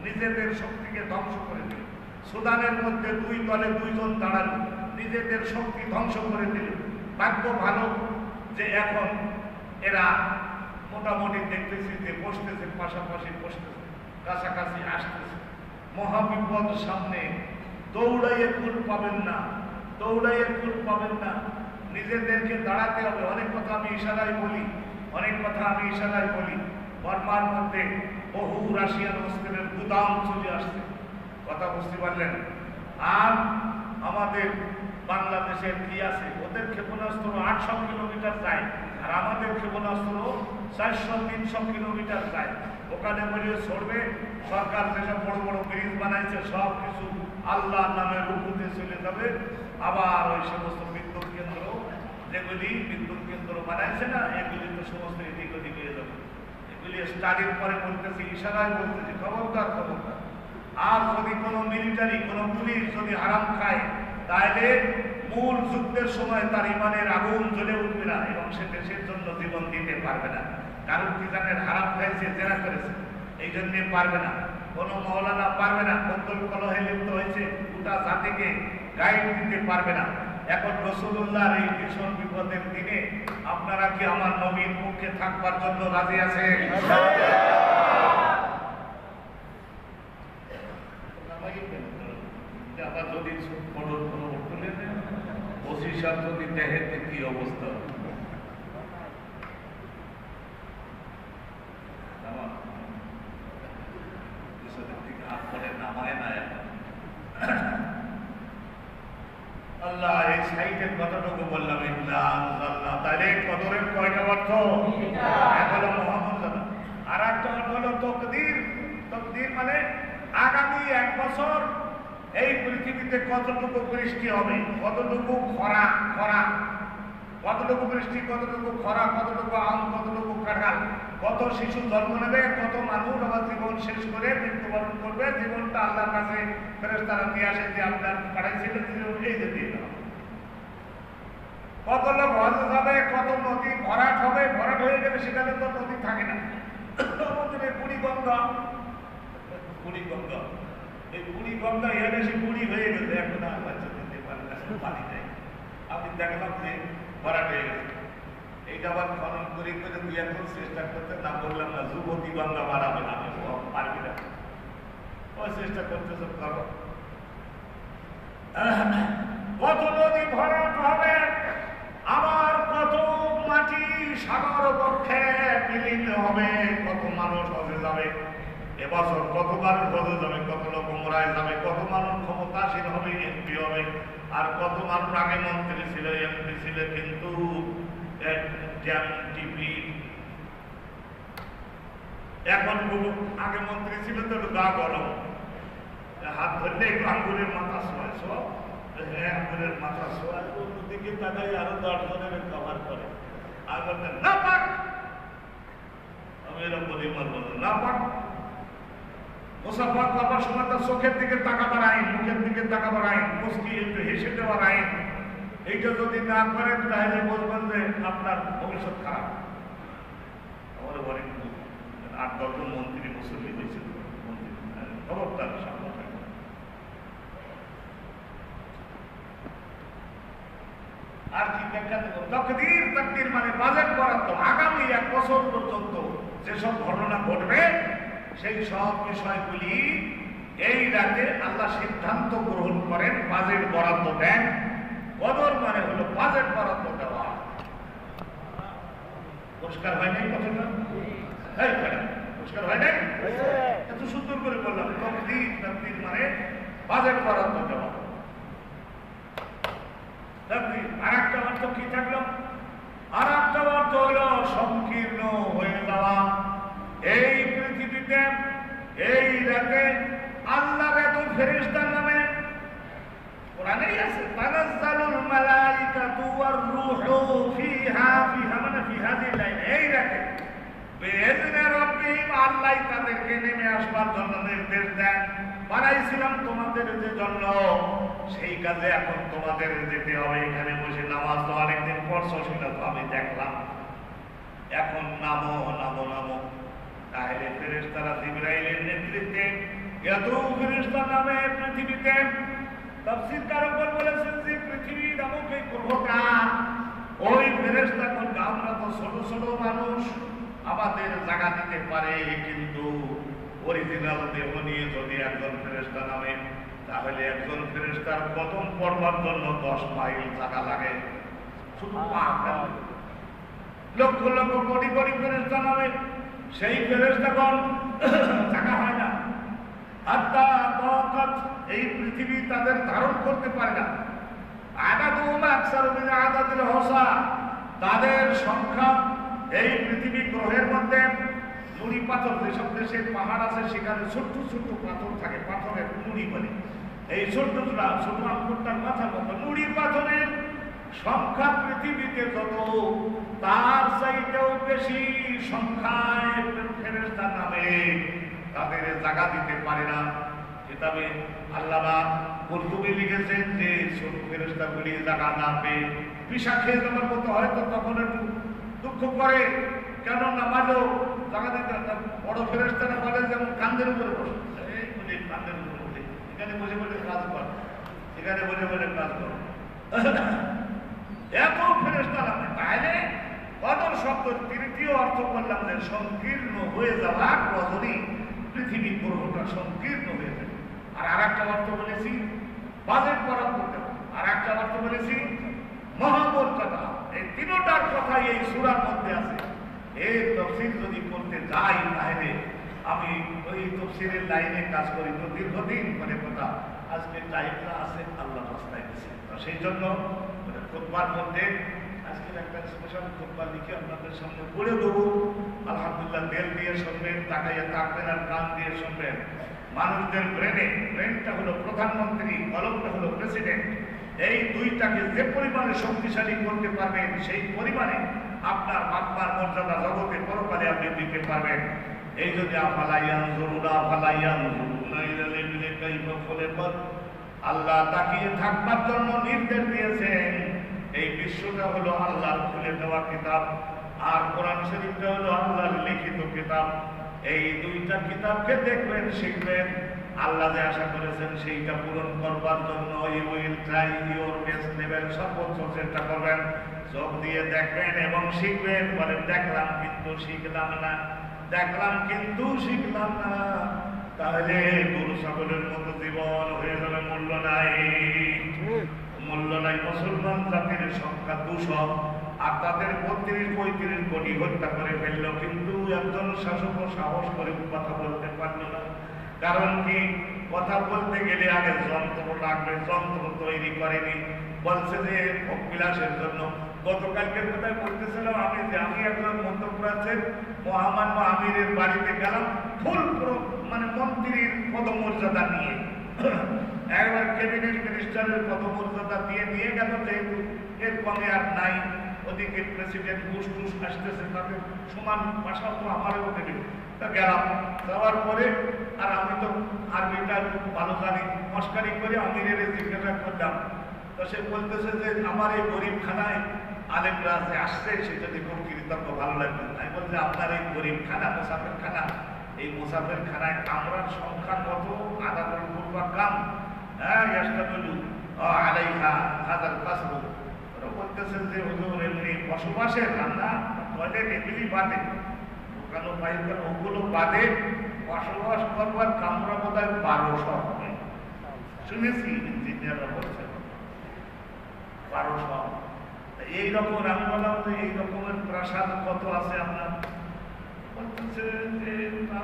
নিজেদের শক্তিকে ধ্বংস করে দিল। সুদানের মধ্যে 2 দলে 2 জন দাঁড়ালো, নিজেদের শক্তি ধ্বংস করে দিল। ভাগ্য ভালো যে এখন এরা মোটামুটি দেখতেছি যে বসতেছে, পাশাপাশি বসতেছে, কাছাকাছি আসতেছে। মহাবিপদ সামনে, দৌড়াইয়ে কুল পাবেন না, নিজেদেরকে দাঁড়াতে হবে। অনেক কথা আমি ইশারায় বলি। বর্মার মধ্যে বহু রাশিয়ান অস্ত্রের গুদাম চলে আসছে, কথা বুঝতে পারলেন? আর আমাদের বাংলাদেশের কি আছে, ওদের ক্ষেপণাস্ত্র 800 কিলোমিটার যায়, আর আমাদের ক্ষেপণাস্ত্র 400-300 কিলোমিটার যায়। ওখানে বলিয়ে ছড়বে, সরকার যেসব বড় বড় ব্রিজ বানাইছে সব কিছু আল্লাহ নামে রুকুতে চলে যাবে। আবার ওই সমস্ত বিদ্যুৎ কেন্দ্র বানাইছে না, এগুলি তো সমস্ত এদিক ওদিক হয়ে যাবে। এগুলি স্টাডির পরে বলতেছি, ইশারায় বলতেছি, খবরদার। আর যদি কোনো মিলিটারি, কোনো পুলিশ যদি হারাম খায়, তাহলে মূল যুদ্ধের সময় তার ইমানের আগুন জ্বলে উঠবে না এবং সে দেশের জন্য জীবন দিতে পারবে না। কারণ কি জানেন, হারাম খাইছে, জেনা করেছে, এই জন্য পারবে না। কোনো মৌলানা পারবে না, কোন্দল কলহে লিপ্ত হয়েছে, গোটা জাতিকে গাইড দিতে পারবে না। এখন রাসূলুল্লাহর এই ভীষণ বিপদের দিনে আপনারা কি আমার নবীর পক্ষে থাকবার জন্য রাজি আছেন? আবার যদি পঁচিশার যদি দেখে কি অবস্থা, আল্লাহ এই সাইটের কতটুকু বললাম, তাহলে কদরের কয়টা অর্থ? এক হলো মোহাম্মদ, আর একটা অর্থ হলো তকদির। তকদির মানে আগামী 1 বছর এই পৃথিবীতে কতটুকু বৃষ্টি হবে, কতটুকু খরা, কতটুকু বৃষ্টি, কতটুকু খরা, কতটুকু আম, কতটুকু কাঁঠাল, কত শিশু জন্ম নেবে, কত মানুষ আবার জীবন শেষ করে মৃত্যুবরণ করবে। জীবনটা আল্লাহর কাছে ফেরেশতারা নিয়ে আসে যে আপনার পাঠাইছিলেন, এই যে দিয়ে দাও। কত লোক হজে যাবে, কত নদী ভরাট হবে, ভরাট হয়ে গেলে সেখানে তো নদী থাকে না। আমাদের এই বুড়িগঙ্গা, এই বুড়িগঙ্গা এখানে সে বুড়ি হয়ে গেছে, এখন আর বাচ্চা দিতে পারে না, পানি নেই। আমি দেখলাম যে ভরাট হয়ে গেছে। এইটা আবার খনন করে তুই এখন চেষ্টা করতে না, বললাম না যুবতী গঙ্গা বাড়াবে না, পারবি না, ওই চেষ্টা করতেছ করো। কত নদী ভরাট হবে, আবার কত মাটি সাগর পক্ষে বিলীন হবে, কত মানুষ হজে যাবে এবছর, কত মানুষ হজে যাবে, কত লোক উমরায় যাবে, কত মানুষ ক্ষমতাসীন হবে, এমপি হবে, আর কত মানুষ আগে মন্ত্রী ছিল, এমপি ছিল, কিন্তু টিভি এখন আগে মন্ত্রী ছিল তো গা গরম, হাত ধরলে একটু আঙ্গুরের মাথা শোয়, সব আঙ্গুরের মাথা শোয়, অন্যদিকে তাকাই আরো 10 জনের কভার করে, আর বলতেন না পাক, আমি এরকম বলি মারব না পাক। মুসাফা করবার সময় তার চোখের দিকে তাকাবার আইন, মুখের দিকে তাকাবার আইন, মুস্কি একটু হেসে দেওয়ার আইন, এইটা যদি না করেন তাহলে বলবেন যে আপনার ভবিষ্যৎ খারাপ। আমাদের বাড়ি 8-10 জন মন্ত্রী মুসল্লি হয়েছিল, খবরদার সামনে থাকবে। আর কি ব্যাখ্যা দেব? তাকদীর মানে বাজেট বরাদ্দ। আগামী 1 বছর পর্যন্ত যেসব ঘটনা ঘটবে সেই সব বিষয়গুলি এই রাতে আল্লাহ সিদ্ধান্ত গ্রহণ করেন, বাজেট বরাদ্দ দেন। কদর মানে হলো বাজেট বরাদ্দ দেওয়া। পরিষ্কার হয় নাই কথাটা? পরিষ্কার হয় নাই? এত সুন্দর করে বললাম। তাকদীর মানে বাজেট বরাদ্দ দেওয়া। আর একটা অর্থ কি থাকলো? আর একটা অর্থ হলো সংকীর্ণ হয়ে যাওয়া। এই পৃথিবীতে এই রাতে আল্লাহর এত ফেরেশতা নামে কোরআনেই আছে, তানাজ্জালুল মালাইকাতু ওয়ার রূহু ফিহা মানে ফি হাযিল লাইল। এই রাতে বিইذনি রাব্বিহিম, আল্লাহ তাদেরকে নেমে আসবার জন্য নির্দেশ দেন। বানাইছিলাম তোমাদের যে জন্য, সেই কাজে এখন তোমাদের যেতে হবে। এখানে বসে নামাজ তো অনেকদিন পড়ছো, সেটা তো আমি দেখলাম, এখন নামো নামো নামো। তাহলে ফেরেশতারা জিবরাইলের নেতৃত্বে এত ফেরেশতা নামে পৃথিবীতে। তাফসীরকারগণ বলেছেন যে পৃথিবী নামক এই গ্রহটা, ওই ফেরেশতাগণ, আমরা তো ছোট ছোট মানুষ, আমাদের জায়গা দিতে পারে, কিন্তু অরিজিনাল দেহ নিয়ে যদি একজন ফেরেশতা নামে, তাহলে একজন ফেরেশতার কদম পড়বার জন্য 10 মাইল জায়গা লাগে। শুধু পা ফেলে লক্ষ লক্ষ কোটি কোটি ফেরেশতা নামে, সেই ফেরেশতাগণ জায়গা হয় না। হাত্তা তাকাত, এই পৃথিবী তাদের ধারণ করতে পারে না। আদাদুহুম আকসারু মিন আদাদিল হসা, তাদের সংখ্যা এই পৃথিবী গ্রহের মধ্যে নুড়ি পাথর, যেসব দেশে পাহাড় আছে সেখানে ছোট্ট ছোট্ট পাথর থাকে, পাথরের নুড়ি বলে। এই ছোট্ট ছোট আঙ্গুরটার মাথার মতো নুড়ি পাথরের সংখ্যা পৃথিবীতে যত, তার চাইতেও বেশি সংখ্যায় ফেরেশতা নামে, তাদের জায়গা দিতে পারে না। কিতাবে আল্লামা কুরতুবী লিখেছেন যে ছোট ফেরেশতাগুলি জায়গা না পেয়ে পিশা খেয়ে যাওয়ার মতো হয়তো তখন একটু দুঃখ করে, কেন নামাজও জায়গা দিতে। বড় ফেরেশতারা বলে যেমন কান্দের উপরে বসে, এই কান্দের উপরে বসে, এখানে বসে বসে কাজ কর, এখানে বসে বসে কাজ কর, এত ফেরেশতা নামে। তাহলে কদর শব্দের তৃতীয় অর্থ করলাম যে সংকীর্ণ হয়ে যাওয়া, রজনী পৃথিবী গ্রহটা সংকীর্ণ হয়ে যাবে। আর একটা অর্থ বলেছি বাজেট বরাদ্দ দেওয়া, আর একটা অর্থ বলেছি মহামর্যাদা। এই তিনটার কথাই এই সূরার মধ্যে আছে। এই তাফসীর যদি করতে যাই তাহলে আমি ওই তাফসীরের লাইনে কাজ করি তো দীর্ঘদিন মানে কথা, আজকে টাইমটা আছে আল্লাহ রাস্তায় দিয়েছে। তো সেই জন্য খুতবার মধ্যে আজকের একটা স্পেশাল খুতবা লিখে আপনাদের সামনে পড়ে দেবো। আলহামদুলিল্লাহ, দেল দিয়ে শুনবেন, তাকাইয়া থাকবেন আর কান দিয়ে শুনবেন। মানুষদের ব্রেনটা হলো প্রধানমন্ত্রী, কলমটা হলো প্রেসিডেন্ট। এই দুইটাকে যে পরিমাণে শক্তিশালী করতে পারবেন সেই পরিমাণে আপনার আত্মার মর্যাদা জগতে পরকালে আপনি দিতে পারবেন। এই যদি আল্লাহ তাকিয়ে থাকবার জন্য নির্দেশ দিয়েছেন। এই বিশ্বটা হলো আল্লাহর খুলে দেওয়া কিতাব, আর কোরআন শরীফটা হলো আল্লাহর লিখিত কিতাব। এই দুইটা কিতাবকে দেখবেন, শিখবেন, আল্লাহ যে আশা করেছেন সেইটা পূরণ করবার জন্য you will try your best level, সর্বোচ্চ চেষ্টা করবেন। চোখ দিয়ে দেখবেন এবং শিখবেন। বলেন দেখলাম কিন্তু শিখলাম না, দেখলাম কিন্তু শিখলাম না, তাহলে গরু ছাগলের মতো জীবন হয়ে যাবে, মূল্য নাই। মূল্য নাই। মুসলমান জাতির সংখ্যা 200, আর তাদের 32-35 কোটি হত্যা করে ফেলল, কিন্তু একজন শাসক সাহস করে কথা বলতে পারল না। কারণ কি? কথা বলতে গেলে আগে যন্ত্র লাগবে, যন্ত্র তৈরি করেনি। বলছে যে ভোগবিলাসের জন্য। গতকালকে কোথায় বলতেছিলাম আমি একজন মধ্যপ্রাচ্যের মহামান্য আমিরের বাড়িতে গেলাম, ফুল মানে মন্ত্রীর পদমর্যাদা নিয়ে, একবার ক্যাবিনেট মিনিস্টারের পদমর্যাদা নিয়ে গেল, যেহেতু এর কমে আর নাই। ওদিকে প্রেসিডেন্ট বুশ আসতেছে, তাদের সমান ভাষা তো আমারও দেবে। তা গেলাম, যাওয়ার পরে আর আমি তো আরবিটা ভালো জানি, মস্কারি করে আমিরের জিজ্ঞাসা করলাম। তো সে বলতেছে যে আমার এই গরিবখানায় আলেমরা যে আসছে সেটা দেখুন কৃতজ্ঞ, ভালো লাগবে। আমি বলছি আপনার এই গরিবখানা, মুসাফের খানা, এই মুসাফের খানায় কামরার সংখ্যা কত? আধা পূর্বা কাম, হ্যাঁ আলাইহা হাজার কাসবু। ওরা বলতেছেন যে হুজুর এমনি বসবাসের রান্না, টয়লেট এগুলি বাদে, দোকানো পাইকার ওগুলো বাদে বসবাস করবার কামরা বোধ হয় 1200 হবে। শুনেছি ইঞ্জিনিয়াররা বলছেন 1200। এইরকম আমি বললাম যে এই রকমের প্রাসাদ কত আছে আপনার? বলতেছে যে না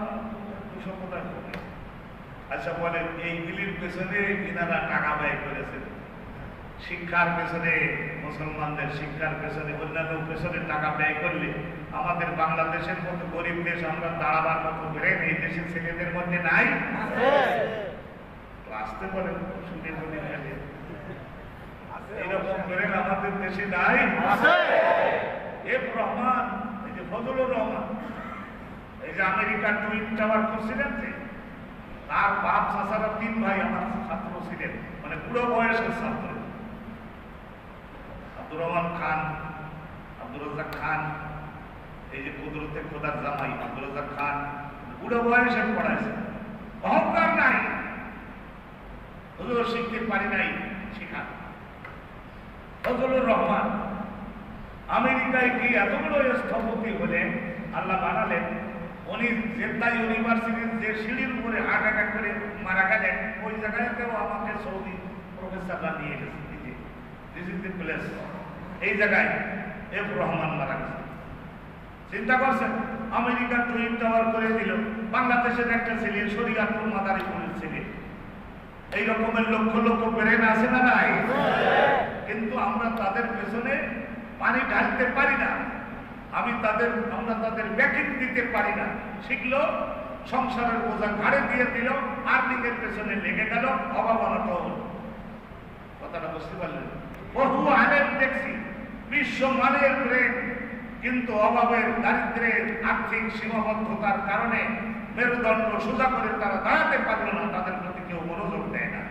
200 কোথায় হবে। আচ্ছা বলেন, এইগুলির পেছনে কিনারা টাকা ব্যয় করেছেন, শিক্ষার পেছনে, মুসলমানদের শিক্ষার পেছনে, অন্যান্য পেছনে টাকা ব্যয় করলে আমাদের বাংলাদেশের মতো গরিব দেশ আমরা দাঁড়াবার মতো ব্রেন এই দেশের ছেলেদের মধ্যে নাই। আসতে বলেন শুনে যদি এইরকম ব্রেন আমাদের দেশে নাই। এফ রহমান, এই যে ফজলুর রহমান, এই যে আমেরিকার টুইন টাওয়ার করছিলেন, যে তার বাপ চাচারা 3 ভাই আমার ছাত্র ছিলেন, মানে পুরো বয়সের ছাত্র। আব্দুর রহমান খান, আব্দুর রাজ্জাক খান, এই যে কুদরতে খোদার জামাই আব্দুর রাজ্জাক খান, পুরো বয়সে পড়াইছে। অহংকার নাই, হুজুর শিখতে পারি নাই, শিখান। ফজলুর রহমান আমেরিকায় কি এতগুলো স্থপতি হলেন, আল্লাহ বানালেন। উনি জেদ্দা ইউনিভার্সিটির যে সিঁড়ির উপরে হার্ট অ্যাটাক করে মারা গেলেন, ওই জায়গাতেও আমাকে সৌদি প্রফেসররা নিয়ে গেছে। This is the place. এই জায়গায় এফ রহমান মারা গেছে। চিন্তা করছেন, আমেরিকার টুইন টাওয়ার করে দিল, বাংলাদেশের একটা ছেলে শরীয়তপুর মাদারীপুরের ছেলে। এই রকমের লক্ষ লক্ষ ব্রেন আছে না নাই? কিন্তু আমরা তাদের পেছনে পানি ঢালতে পারি না, আমরা তাদের ব্যাকিং দিতে পারি না। শিখলো, সংসারের বোঝা ঘাড়ে দিয়ে দিল, আর্নিংয়ের পেছনে লেগে গেল, অভাবনত হল। কথাটা বুঝতে পারলেন? বহু আলেম দেখছি বিশ্বমানের ব্রেন, কিন্তু অভাবের, দারিদ্রের, আর্থিক সীমাবদ্ধতার কারণে মেরুদণ্ড সোজা করে তারা দাঁড়াতে পারল না। তাদের প্রতি কেউ মনোযোগ দেয় না,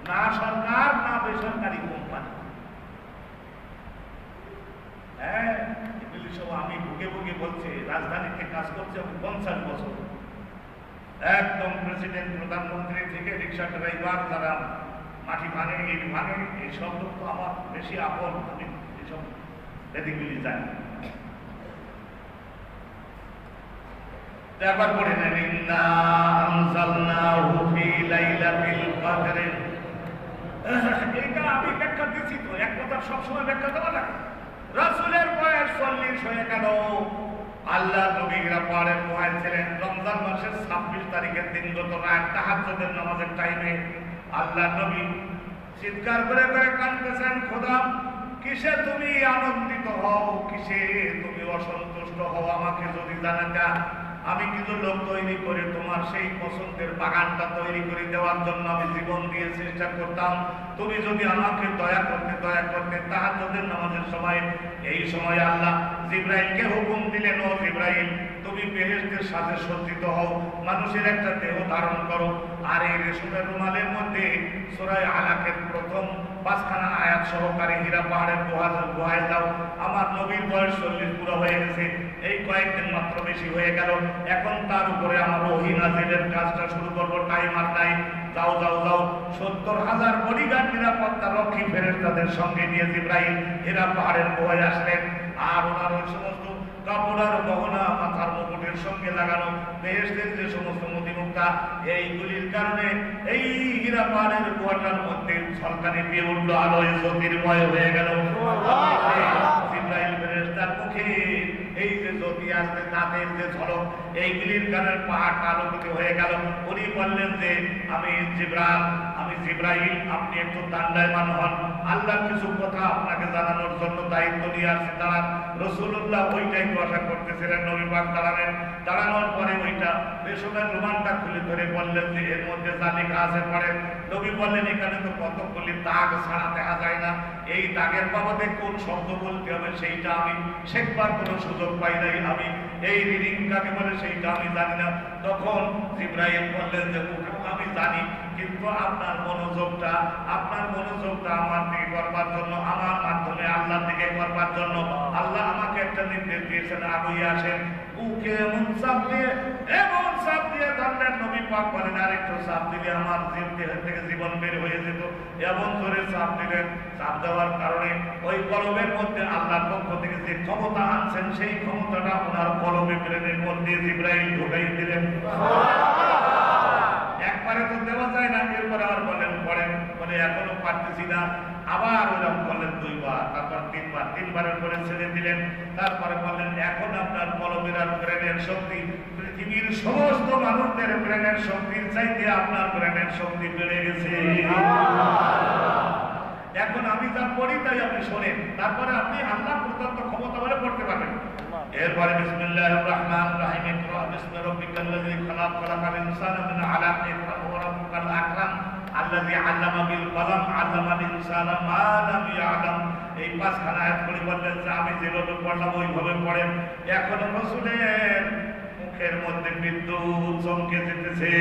না সরকার না বেসরকারি কোম্পানি। হ্যাঁ, এগুলি সব আমি ভুগে ভুগে বলছি। রাজধানীতে কাজ করছে 50 বছর, একদম প্রেসিডেন্ট, প্রধানমন্ত্রী থেকে রিক্সা ড্রাইভার, যারা মাটি ভাঙে, ইট ভাঙে, এইসব লোক তো আমার বেশি আপন। আমি এইসব বেদিগুলি জানি। একবার পড়ে নেন, ইন্না আনজালনাহু ফি লাইলাতিল কদর। এটা আমি ব্যাখ্যা দিচ্ছি তো, এক কথা সবসময় ব্যাখ্যা দেওয়া লাগে। রাসূলের বয়স 40 হয়ে গেল, আল্লাহ নবীরা পরের বয়স ছিলেন। রমজান মাসের 26 তারিখের দিন গত রাত তাহাজ্জুদের নামাজের টাইমে আল্লাহ নবী চিৎকার করে করে কাঁদতেছেন, খোদা কিসে তুমি আনন্দিত হও, কিসে তুমি অসন্তুষ্ট হও, আমাকে যদি জানাতা। আমি কিছু লোক তৈরি করে তোমার সেই পছন্দের বাগানটা তৈরি করে দেওয়ার জন্য আমি জীবন দিয়ে চেষ্টা করতাম। তুমি যদি আমাকে দয়া করতে তাহাজ্জুদের নামাজের সময়, এই সময় আল্লাহ জিবরাইলকে হুকুম দিলেন, ও জিবরাইল তুমি বেহেশতের সাথে সজ্জিত হও, মানুষের একটা দেহ ধারণ করো, আর এই রেশমের রুমালের মধ্যে সূরা আলাকের প্রথম 5খানা আয়াত সহকারে হীরা পাহাড়ের গুহায় যাও। আমার নবীর বয়স 40 পুরো হয়ে গেছে, এই কয়েকদিন মাত্র বেশি হয়ে গেল, এখন তার উপরে আমার ওহী নাযিলের কাজটা শুরু করবো, টাইম আর নাই। যাও 70,000 বডিগার্ড নিরাপত্তা রক্ষী ফেরেশতাদের সঙ্গে নিয়ে জিবরাইল হীরা পাহাড়ের গুহায় আসলেন। আর ওনার ওই সমস্ত কাপড় আর গহনা মাথার মুকুটের সঙ্গে লাগানো বেহেশতের যে সমস্ত মতিমুক্তা, এইগুলির কারণে এই হীরা পাহাড়ের গুহাটার মধ্যে ঝলকানি দিয়ে উঠল, আলোয় জ্যোতির্ময় হয়ে গেল। জিবরাইল ফেরেশতার মুখে এই যে জ্যোতি আসবে, দাঁতের যে ঝলক, এইগুলির কারণে পাহাড়টা আলোকিত হয়ে গেল। উনি বললেন যে আমি জিবরাইল, আপনি একটু দাণ্ডায়মান হন, আল্লাহ কিছু কথা আপনাকে জানানোর জন্য দায়িত্ব নিয়ে আসছে। দাঁড়ান। রাসূলুল্লাহ ওইটাই আশা করতেছিলেন, নবী পাক দাঁড়ালেন। দাঁড়ানোর পরে ওইটা রেশমের রুমালটা খুলে ধরে বললেন যে এর মধ্যে যা লেখা আছে পড়েন। নবী বললেন এখানে তো কতগুলি দাগ ছাড়া দেখা যায় না, এই দাগের বাবদে কোন শব্দ বলতে হবে সেইটা আমি শেখবার কোনো সুযোগ পাই নাই, আমি এই রিডিং কাকে বলে সেইটা আমি জানি না। তখন জিবরাইল বললেন যে আমি জানি, কিন্তু আপনার মনোযোগটা আমার দিকে করবার জন্য, আমার মাধ্যমে আল্লাহর দিকে করবার জন্য আল্লাহ আমাকে একটা নির্দেশ দিয়েছেন, আগুয়ে আসেন। বুকে এমন চাপ দিয়ে ধরলেন। নবী পাক বলেন আরেকটু চাপ দিলে আমার দেহ থেকে জীবন বের হয়ে যেত, এমন ধরে চাপ দিলেন। চাপ দেওয়ার কারণে ওই কলমের মধ্যে আল্লাহর পক্ষ থেকে যে ক্ষমতা আনছেন, সেই ক্ষমতাটা ওনার কলমে ব্রেনের মধ্যে জিবরাইল ঢুকাই দিলেন। একবারে তো দেওয়া যায় না, এরপর আবার বলেন পড়েন, বলে এখনো পারতেছি না, আবার ওইরকম বললেন 2 বার, তারপর 3 বার, 3 বারের পরে ছেড়ে দিলেন। তারপরে বললেন এখন আপনার কলমের আর ব্রেনের শক্তি পৃথিবীর সমস্ত মানুষদের ব্রেনের শক্তির চাইতে আপনার ব্রেনের শক্তি বেড়ে গেছে। এখন আমি যা পড়ি তাই আপনি শোনেন, তারপরে আপনি আল্লাহ প্রদত্ত ক্ষমতা বলে পড়তে পারবেন। এরপরে বিসমিল্লাহির রহমানির রহিম, ইকরা বিসমি রাব্বিকাল্লাযী খালাক, খালাকাল ইনসানা মিন আলাক, ইকরা ওয়া রাব্বুকাল আকরাম আল্লাযী আল্লামা বিল কলম, আল্লামাল ইনসানা মা লাম ইয়ালাম। এই 5খানা আয়াত পড়ে বললেন যে আমি যেভাবে পড়লাম ওইভাবে পড়েন। এখন রাসূলের মুখের মধ্যে বিদ্যুৎ চমকে যেতেছে,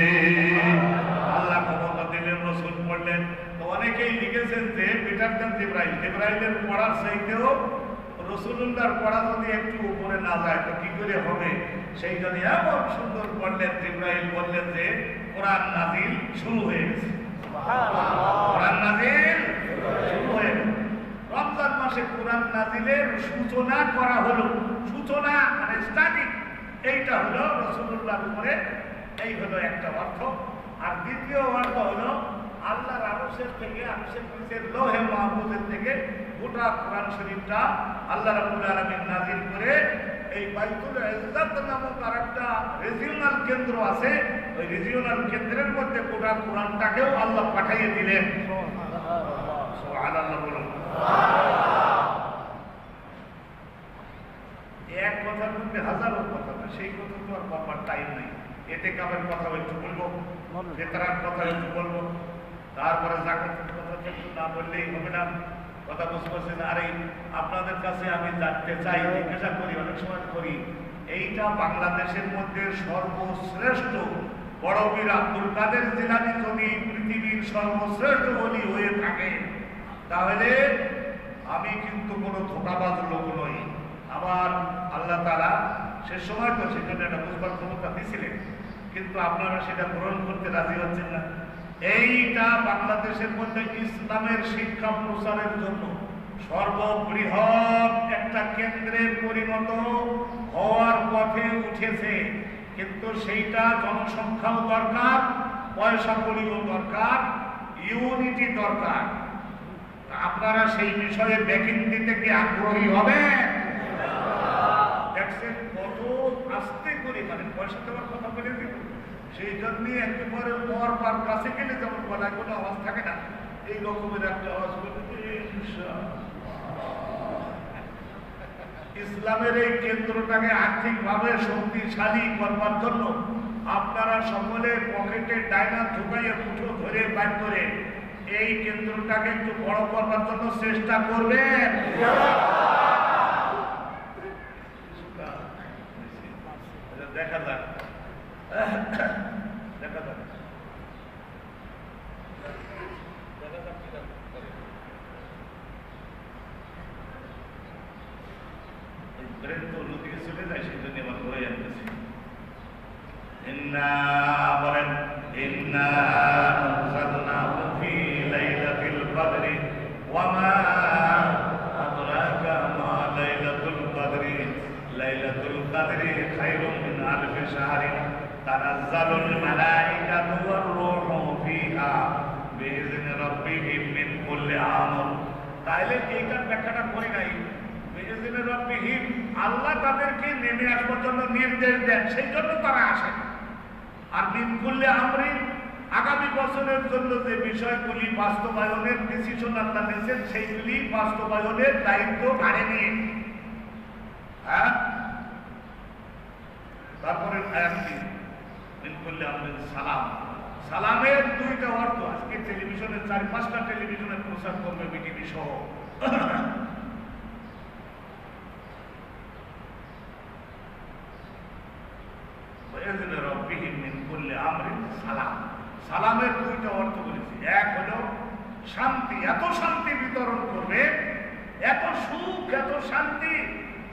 আল্লাহ ক্ষমতা দিলেন, রাসূল পড়লেন। তো অনেকেই লিখেছেন যে বেটার দেন জিবরাইলের পড়ার চাইতেও রাসূলুল্লাহর পড়া যদি একটু উপরে না যায় তো কি করে হবে, সেই জন্য এমন সুন্দর পড়লেন। জিবরাইল বললেন যে কোরআন নাজিল শুরু হয়ে গেছে, কোরআন নাজিল শুরু হয়ে গেছে। রমজান মাসে কোরআন নাজিলের সূচনা করা হলো, সূচনা মানে স্টার্টিং, এইটা হলো রাসূলুল্লাহর উপরে, এই হলো একটা অর্থ। আর দ্বিতীয় অর্থ হলো আল্লাহর আরশের থেকে, আরশের নিচের লৌহে মাহফুজের থেকে গোটা কোরআন শরীফটা আল্লাহ রাব্বুল আলামিন নাযিল করে এই বাইতুল ইজ্জত নামক আরেকটা রিজিওনাল কেন্দ্র আছে, ওই রিজিওনাল কেন্দ্রের মধ্যে গোটা কোরআনটাকেও আল্লাহ পাঠিয়ে দিলেন। সুবহানাল্লাহ বলুন। এক কথার মধ্যে হাজারো কথা, সেই কথা তো আর বলবার টাইম নেই। এতে কামের কথা একটু বলবো, বেতারার কথা একটু বলবো, তারপরে জাকাতের কথা একটু না বললেই হবে না। কথা বুঝতে পারছেন? আর এই আপনাদের কাছে আমি জানতে চাই, জিজ্ঞাসা করি, অনেক সময় করি, এইটা বাংলাদেশের মধ্যে সর্বশ্রেষ্ঠ বড় পীর আব্দুল কাদের জিলানী যদি পৃথিবীর সর্বশ্রেষ্ঠ ওলি হয়ে থাকে, তাহলে আমি কিন্তু কোনো ধোঁকাবাজ লোক নই। আবার আল্লাহ তাআলা সে সময় তো সেজন্য একটা বুঝবার ক্ষমতা দিয়েছিলেন, কিন্তু আপনারা সেটা গ্রহণ করতে রাজি হচ্ছেন না। এইটা বাংলাদেশের মধ্যে ইসলামের শিক্ষা প্রচারের জন্য সর্ববৃহৎ একটা কেন্দ্রে পরিণত হওয়ার পথে উঠেছে, কিন্তু সেইটা জনসংখ্যাও দরকার, পয়সা কড়িও দরকার, ইউনিটি দরকার। আপনারা সেই বিষয়ে ব্যাকিং দিতে কি আগ্রহী হবেন? দেখছেন কত আস্তে করে, মানে পয়সা দেওয়ার কথা বলে দিল, সেই জন্য একেবারে মরবার কাছে গেলে যেমন গলায় কোনো আওয়াজ থাকে না, এই রকমের একটা আওয়াজ বলে ইসলামের এই কেন্দ্রটাকে আর্থিকভাবে শক্তিশালী করবার জন্য আপনারা সকলে পকেটে ডাইনা ঢুকাইয়ে মুঠো ধরে বাইর করে এই কেন্দ্রটাকে একটু বড় করবার জন্য চেষ্টা করবেন। দেখা যাক, দেখা যাক, ব্রেন তো অন্যদিকে চলে যায়, সেই জন্য আবার ঘুরে যাচ্ছে। বলেন ইন্না আনজালনাহু ফি লাইলাতিল কদরি ওয়া মা আদরাকা মা লাইলাতুল কদরি লাইলাতুল কদরি খায়রুম মিন আলফি শাহরিন তানাজ্জালুল মালাইকাতু ওয়ার রূহু ফিহা বিইذن রাব্বিহিম মিন কুল্লি আমর। তাইলে এইটার ব্যাখ্যাটা করি নাই। বিইذن রাব্বিহিম, আল্লাহ তাদেরকে নেমে আসবার জন্য নির্দেশ দেন, সেই জন্য তারা আসে। আর মিন কুল্লি আমরিন, আগামী বছরের জন্য যে বিষয়গুলি বাস্তবায়নের ডিসিশন আল্লাহ নিয়েছেন সেইগুলি বাস্তবায়নের দায়িত্ব ঘাড়ে নিয়ে। হ্যাঁ, তারপরে মিন কুল্লি আমরিন সালাম। সালামের দুইটা অর্থ আজকে টেলিভিশনে 4-5টা টেলিভিশনে প্রচার করবে বিটিভি সহ। সালামের দুইটা অর্থ বলেছি। এক হলো শান্তি, এত শান্তি বিতরণ করবে, এত সুখ, এত শান্তি।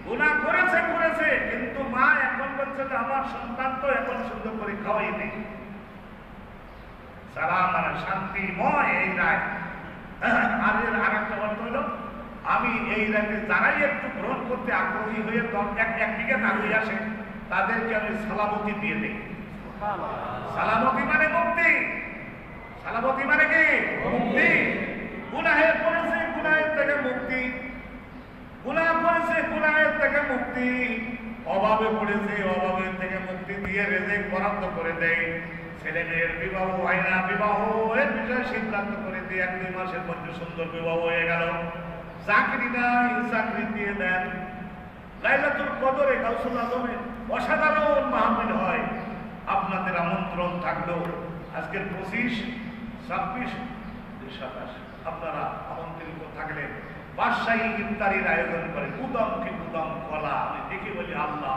গুনাহ করেছে করেছে, কিন্তু মা এখন বলছে যে আমার সন্তান তো এখন সুন্দর করে খাওয়াই নেই। সালাম মানে শান্তিময় এই রাত। আর এর আরেকটা অর্থ হলো আমি এই রাতে যারাই একটু গ্রহণ করতে আগ্রহী হয়ে একদিকে না হয়ে আসে তাদেরকে আমি সালামতি দিয়ে দিই। সালামতি মানে মুক্তি। সালামতি মানে কি? মুক্তি। গুনাহে পড়েছে, গুনাহের থেকে মুক্তি। গুনাহ করেছে, গুনাহের থেকে মুক্তি। অভাবে পড়েছে, অভাবের থেকে মুক্তি দিয়ে রিজিক বরাদ্দ করে দেয়। ছেলে মেয়ের বিবাহ হয় না, বিবাহ এর বিষয়ে সিদ্ধান্ত করে দিয়ে 1-2 মাসের মধ্যে সুন্দর বিবাহ হয়ে গেল। চাকরি নাই, চাকরি দিয়ে দেন। লাইলাতুল কদরে গাউসুল আজমে অসাধারণ মাহফিল হয়। আপনাদের আমন্ত্রণ থাকলো আজকের 25, 26, 27 আপনারা আমন্ত্রিত থাকলেন। বাদশাহী ইফতারির আয়োজন করে উদম কি উদম কলা। আমি দেখে বলি আল্লাহ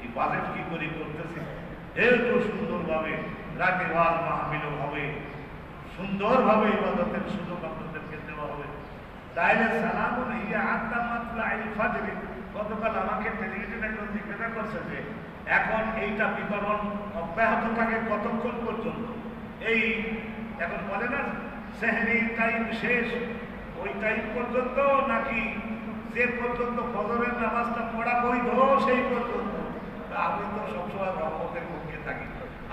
এই বাজেট কি করে করতেছে। এত সুন্দরভাবে রাতে ওয়াজ মাহফিলও হবে, সুন্দরভাবে ইবাদতের সুযোগ আপনাদেরকে দেওয়া হবে। তাইলে সালামুন হিয়া আত্তা মাতলাইল ফাজর। গতকাল আমাকে টেলিভিশনে একজন জিজ্ঞাসা করছে যে এখন এইটা বিতরণ অব্যাহত থাকে কতক্ষণ পর্যন্ত? এই এখন বলে না সেহরি টাইম শেষ, ওই টাইম পর্যন্ত নাকি যে পর্যন্ত ফজরের নামাজটা পড়া বৈধ সেই পর্যন্ত? আমি তো সবসময় রহমতের পক্ষে থাকি।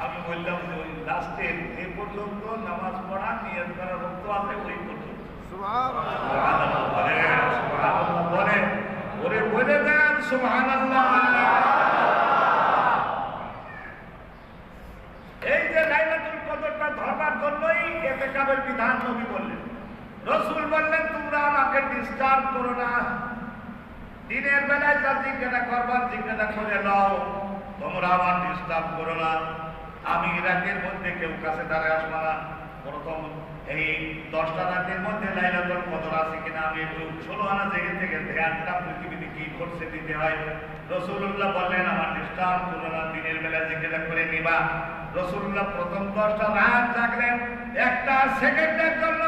আমি বললাম যে ওই লাস্টের যে পর্যন্ত নামাজ পড়া নিয়ত করার রক্ত আছে ওই পর্যন্ত। বলে ওরে বলে দেন সুবহানাল্লাহ। এই যে লাইলাতুল কদরটা ধরবার জন্যই ইতিকাফের বিধান নবী বললেন। রাসূল বললেন তোমরা আমাকে ডিস্টার্ব করো না, দিনের বেলায় যা জিজ্ঞাসা করবার জিজ্ঞাসা করে নাও, তোমরা আমার ডিস্টার্ব করো না। আমি রাতের মধ্যে কেউ কাছে দাঁড়ায় আসবো না। প্রথম এই 10টা রাতের মধ্যে লাইলাতুল কদর আছে কিনা আমি একটু 16 আনা জেগে থেকে ধ্যানটা পৃথিবীতে কি ঘটছে দিতে হয়। রাসূলুল্লাহ বললেন আমার ডিস্টার্ব করো না, দিনের বেলা জিজ্ঞাসা করে নিবা। রাসূলুল্লাহ প্রথম 10টা রাত জাগলেন, একটা সেকেন্ডের জন্য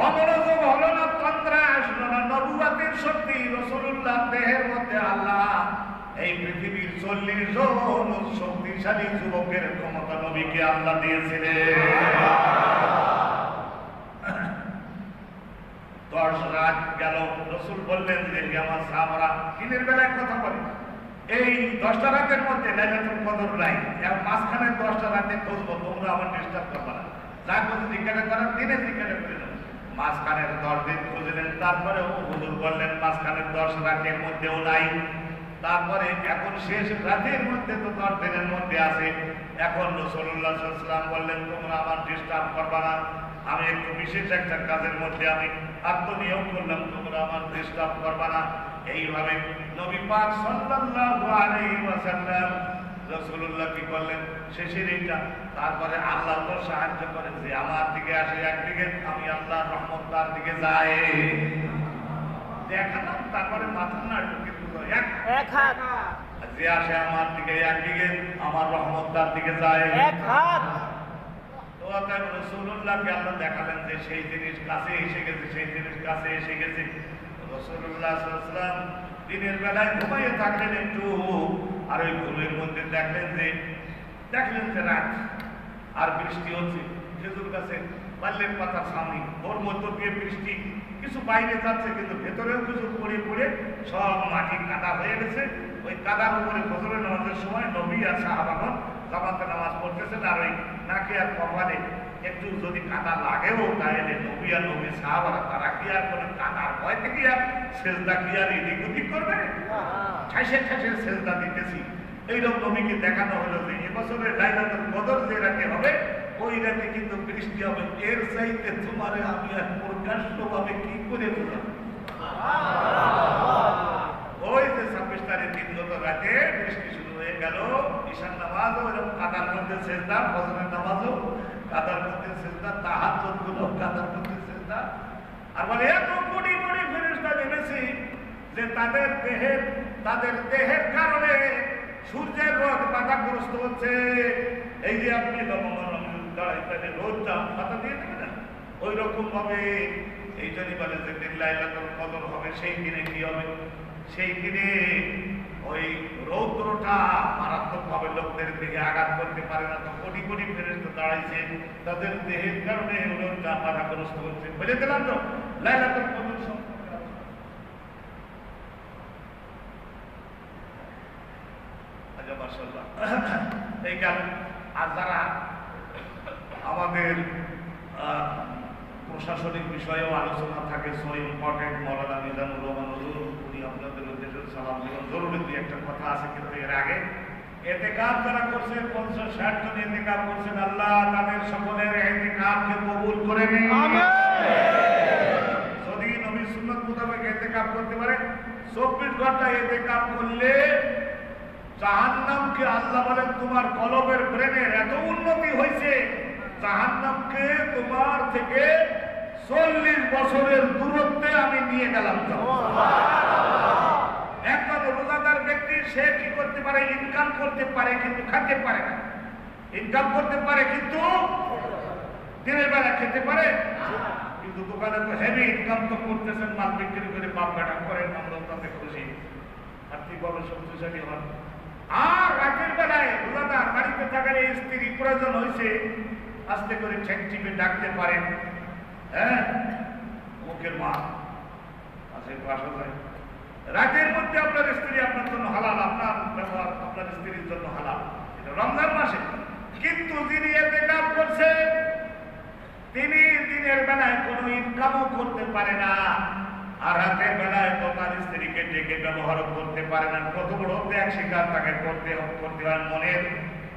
অমনোযোগ হলো না, তন্দ্রা আসলো না। নবুয়তের শক্তি রাসূলুল্লাহ দেহের মধ্যে আল্লাহ এই পৃথিবীর 40 জন শক্তিশালী যুবকের ক্ষমতা নবীকে আল্লাহ দিয়েছিলেন। 10 রাত গেল, রাসূল বললেন যে আমার সাহাবারা দিনের বেলায় কথা বলে এই 10টা রাতের মধ্যে লাইলাতুল কদর নাই, এর মাঝখানে 10টা রাতে খুঁজবো, তোমরা আমার ডিস্টার্ব করবে না। যা কিছু জিজ্ঞাসা করার দিনে জিজ্ঞাসা করে নেব। মাঝখানের 10 দিন খুঁজলেন, তারপরে হুজুর বললেন মাঝখানের 10 রাতের মধ্যেও নাই। তারপরে এখন শেষ রাতের মধ্যে তো 10 দিনের মধ্যে আছে। এখন রাসূলুল্লাহ সাল্লাল্লাহু আলাইহি ওয়াসাল্লাম বললেন তোমরা আমার ডিস্টার্ব করবে না, আমি একটু বিশেষ একটা কাজের মধ্যে আমি আত্মনিয়োগ করলাম তোমরা আমার ডিস্টার্ব করবা না। এইভাবে নবী পাক সাল্লাল্লাহু আলাইহি ওয়াসাল্লাম রাসূলুল্লাহ কি করলেন শেষের এইটা। তারপরে আল্লাহ তো সাহায্য করেন যে আমার দিকে আসে একদিকে, আমি আল্লাহর রহমত তার দিকে যায় দেখালাম। তারপরে মাথা নাড়ল কিন্তু এক হাত যে আসে আমার দিকে একদিকে, আমার রহমত তার দিকে যায় এক হাত। তো রাসূলুল্লাহকে আল্লাহ দেখালেন যে সেই জিনিস কাছে এসে গেছে, সেই জিনিস কাছে এসে গেছে। রাসূলুল্লাহ সাল্লাল্লাহু আলাইহি ওয়াসাল্লাম দিনের বেলায় ঘুমাইয়ে থাকলেন একটু, আর ওই ঘুমের মধ্যে দেখলেন যে রাত আর বৃষ্টি হচ্ছে। খেজুর গাছে বাল্যের পাতার সামনে ওর মধ্য দিয়ে বৃষ্টি কিছু বাইরে যাচ্ছে, কিন্তু ভেতরেও কিছু পড়ে পড়ে সব মাটি কাদা হয়ে গেছে। ওই কাদার উপরে ফজরের নামাজের সময় নবী আর সাহাবাগণ জামাতে নামাজ পড়তেছেন, আর ওই নাকে আর কপালে একটু যদি কাদা লাগেও তাহলে নবী আর নবী সাহাবারা তারা কি আর করে কাদার ভয় থেকে আর সেজদা কি আর এদিক ওদিক করবে? ঠাইসে ঠাইসে সেজদা দিতেছি। এইরকম নবীকে দেখানো হলো যে এবছরের লাইলাতুল কদর যে রাতে হবে ওই রাতে কিন্তু বৃষ্টি হবে। এর চাইতে তোমারে আমি আর প্রকাশ্যভাবে কি করে বললাম? ওই যে 26 তারিখ দিন গত রাতে বৃষ্টি শুরু হয়ে গেল। ঈশান নামাজও এরকম কাদার মধ্যে সেজদা, ফজরের নামাজও কাদার মধ্যে সেজদা, তাহাজ্জুদ গুলো কাদার মধ্যে সেজদা। আর বলে এত কোটি কোটি ফেরেশতা নেমেছে যে তাদের দেহের কারণে সূর্যের রোদ বাধাগ্রস্ত হচ্ছে। এই যে আপনি দাঁড়াই রোদটা মাথা দিয়ে দেবে না, ওই রকম ভাবে এই জন্য বলে যে দিন লাইলাতুল কদর হবে। সেই দিনে কি হবে? সেই দিনে ওই রৌদ্রটা মারাত্মক ভাবে লোকদের দিকে আঘাত করতে পারে না। তো কোটি কোটি ফেরেশতা দাঁড়াইছে, তাদের দেহের কারণে রোদটা বাধাগ্রস্ত হচ্ছে। বুঝে দিলাম তো লাইলাতুল কদর সম্পর্কে মাশাআল্লাহ। এই কারণ আর যারা আমাদের প্রশাসনিক বিষয়েও আলোচনা থাকে, সো ইম্পর্টেন্ট মৌলানা মিজানুর রহমান হুজুর, উনি আপনাদের উদ্দেশ্যে সালাম দিবেন। জরুরি দুই একটা কথা আছে, কিন্তু এর আগে এতেকাব যারা করছেন 50-60 জন এতেকাব করছেন, আল্লাহ তাদের সকলের এতেকাবকে কবুল করে নিন। যদি নবী সুন্নাত মোতাবেক এতেকাব করতে পারে 24 ঘন্টা এতেকাব করলে জাহান্নামকে আল্লাহ বলেন তোমার কলবের ব্রেনের এত উন্নতি হয়েছে, জাহান্নামকে তোমার থেকে 40 বছরের দূরত্বে আমি নিয়ে গেলাম। একজন রোজাদার ব্যক্তি সে কি করতে পারে? ইনকাম করতে পারে কিন্তু খেতে পারে না। ইনকাম করতে পারে কিন্তু দিনের বেলা খেতে পারে, কিন্তু দোকানে তো হেভি ইনকাম তো করতেছেন, মাল বিক্রি করে বাপ বেটা করেন, আমরা তাতে খুশি, আর্থিকভাবে শক্তিশালী হন। আর রাতের বেলায় রোজাদার বাড়িতে থাকার স্ত্রী প্রয়োজন হয়েছে, আস্তে করে ঠেক টিপে ডাকতে পারেন, হ্যাঁ মুখের মা আছে আসা যায়। রাতের মধ্যে আপনার স্ত্রী আপনার জন্য হালাল, আপনার ব্যবহার আপনার স্ত্রীর জন্য হালাল, এটা রমজান মাসে। কিন্তু যিনি ইতিকাফ করছে তিনি দিনের বেলায় কোনো ইনকামও করতে পারে না, আর রাতের বেলায় তো তার স্ত্রীকে ডেকে ব্যবহার করতে পারে না। কত বড় ত্যাগ স্বীকার তাকে করতে হয়। মনের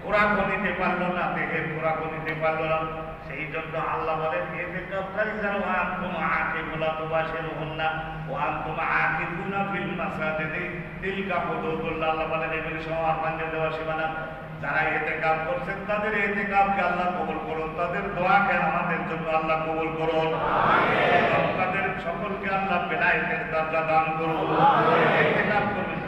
খোরাকও নিতে পারলো না, দেহের খোরাকও নিতে পারলো না। সেই জন্য আল্লাহ বলেন ইতিকাফকারী যারা আনতুম আকিফুনা তুবাশিরুহুন্না ওয়া আনতুম আকিফুনা ফিল মাসাজিদি তিলকা হুদুদুল্লাহ। আল্লাহ বলেন এগুলি সব আপনাদের দেওয়া সীমানা। যারা ইতিকাফ করছেন তাদের ইতিকাফকে আল্লাহ কবুল করুন, তাদের দোয়াকে আমাদের জন্য আল্লাহ কবুল করুন, তাদের সকলকে আল্লাহ বেলায়েতের দরজা দান করুন। ইতিকাফ করবেন,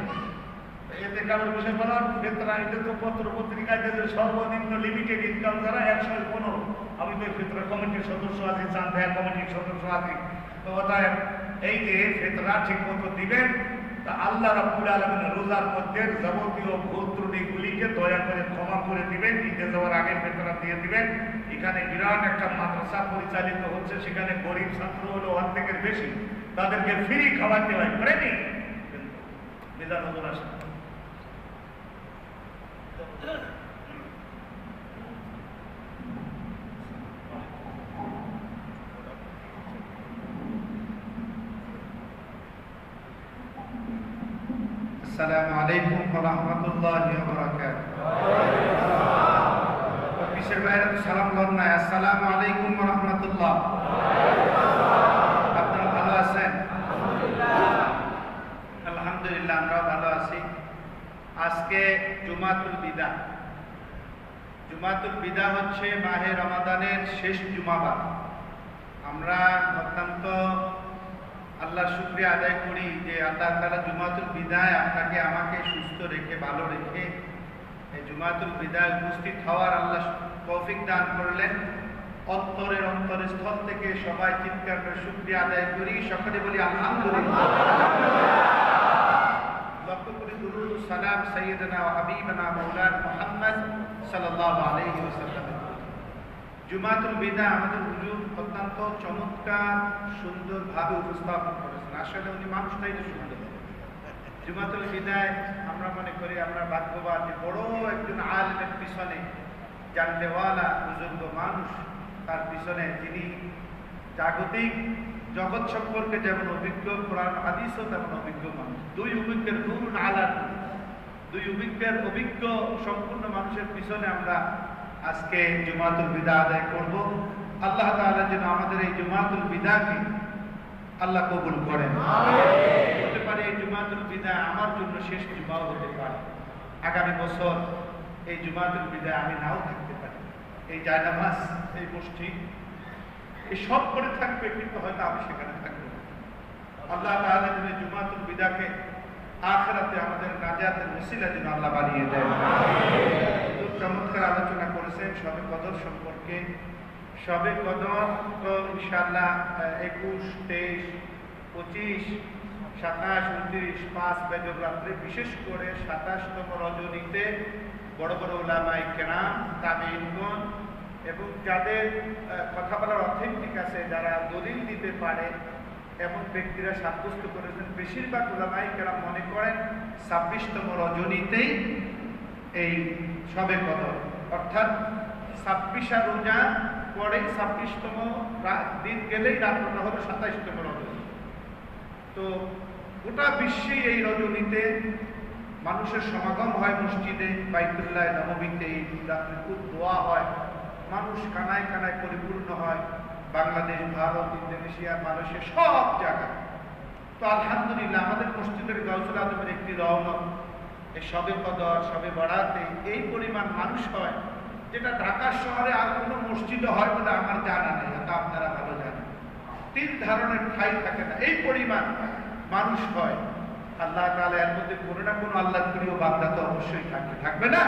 ইতিকাফের বিষয় বলার ফিতরা, এটা তো পত্র পত্রিকায় যে সর্বনিম্ন লিমিটেড ইনকাম যারা 115। আমি তো ফিতরা কমিটির সদস্য আছি, চাঁদা কমিটির সদস্য আছি। তো অতএব এই যে ফিতরা ঠিক মতো দিবেন, তা আল্লাহ রাব্বুল আলামিন রোজার মধ্যে যাবতীয় ভুল ত্রুটিগুলিকে দয়া করে ক্ষমা করে দিবেন। ঈদে যাওয়ার আগে ফিতরা দিয়ে দিবেন। এখানে বিরাট একটা মাদ্রাসা পরিচালিত হচ্ছে, সেখানে গরিব ছাত্র হলো অর্ধেকের বেশি, তাদেরকে ফ্রি খাওয়াতে হয়, করেনি কিন্তু বিধাননগর আসে। আসসালামু আলাইকুম ওয়া রাহমাতুল্লাহি ওয়া বারাকাতুহু। অফিসের বাইরে তো সালাম করেন না। আসসালামু আলাইকুম ওয়া রাহমাতুল্লাহ। আপনারা আলহামদুলিল্লাহ আমরাও ভালো আছি। আজকে জুমাতুল বিদা। জুমাতুল বিদা হচ্ছে মাহে রমাদানের শেষ জুমাবার। আমরা অত্যন্ত আল্লাহ শুকরিয়া আদায় করি যে আল্লাহ তাআলা জুমাতুল বিদায় আপনাকে আমাকে সুস্থ রেখে ভালো রেখে এই জুমাতুল বিদায় উপস্থিত হওয়ার আল্লাহ তৌফিক দান করলেন। অন্তরের অন্তরস্থল থেকে সবাই চিৎকার করে শুকরিয়া আদায় করি, সকলে বলি আলহামদুলিল্লাহ। লক্ষ্য করি দুরূদ ও সালাম সাইয়্যিদানা ওয়া হাবিবানা মাওলানা মুহাম্মদ সাল্লাল্লাহু আলাইহি ওয়াসাল্লাম। জুমাতুল বিদা আমাদের হুজুর অত্যন্ত চমৎকার সুন্দরভাবে উপস্থাপন করেছেন। আসলে উনি মানুষটাই তো সুন্দর। জুমাতুল বিদায় আমরা মনে করি আমরা ভাগ্যবান যে বড় একজন আলেমের পিছনে জানলেওয়ালা বুজুর্গ মানুষ, তার পিছনে যিনি জাগতিক জগৎ সম্পর্কে যেমন অভিজ্ঞ, কোরআন হাদিসও তেমন অভিজ্ঞ মানুষ। দুই অভিজ্ঞের নূরুন আলা নূর, দুই অভিজ্ঞের অভিজ্ঞ সম্পূর্ণ মানুষের পিছনে আমরা আজকে জুমাতুল বিদা আদায় করব। আল্লাহ তাআলা যেন আমাদের এই জুমাতুল বিদাকে আল্লাহ কবুল করেন। হতে পারে এই জুমাতুল বিদা আমার জন্য শেষ জুমাও হতে পারে। আগামী বছর এই জুমাতুল বিদা আমি নাও থাকতে পারি। এই জায়নামাজ, এই মসজিদ, এই সব করে থাকবে, কিন্তু হয়তো আমি সেখানে থাকবো না। আল্লাহ তাআলা যেন জুমাতুল বিদাকে আখিরাতে আমাদের নাজাতের ওসিলা যেন আল্লাহ বানিয়ে দেন। খুব চমৎকার আলোচনা করেছেন শবে কদর সম্পর্কে। শবে কদর তো ইনশাআল্লাহ 21, 23, 25, 27, 29, 5 বেজর রাত্রে, বিশেষ করে 27তম রজনীতে বড় বড় উলামায়ে কেরাম, তাবেঈনগণ এবং যাদের কথা বলার অথেন্টিক আছে, যারা দলিল দিতে পারে এমন ব্যক্তিরা সাব্যস্ত করেছেন। বেশিরভাগ উলামায়ে কেরাম মনে করেন 26তম রজনীতেই এই শবে কদর, অর্থাৎ 26 রোজা পরে 26তম দিন গেলেই রাত্রটা হবে 27তম রজনী। তো গোটা বিশ্বে এই রজনীতে মানুষের সমাগম হয় মসজিদে বাইতুল্লাহ নববীতে। এই রাত্রে খুব দোয়া হয়, মানুষ কানায় কানায় পরিপূর্ণ হয়, বাংলাদেশ, ভারত, ইন্দোনেশিয়া, মালয়েশিয়া, সব জায়গায়। তো আলহামদুলিল্লাহ আমাদের মসজিদের গাউসুল আজমের একটি রওনক এই শবে কদর, শবে বরাতে এই পরিমাণ মানুষ হয়, যেটা ঢাকা শহরে আর কোনো মসজিদে হয় বলে আমার জানা নেই, এটা আপনারা ভালো জানেন। 3 ধরনের ঠাই থাকে না, এই পরিমাণ মানুষ হয়। আল্লাহ তাআলা এর মধ্যে কোনো না কোনো আল্লাহ প্রিয় বান্দা তো অবশ্যই থাকবে না?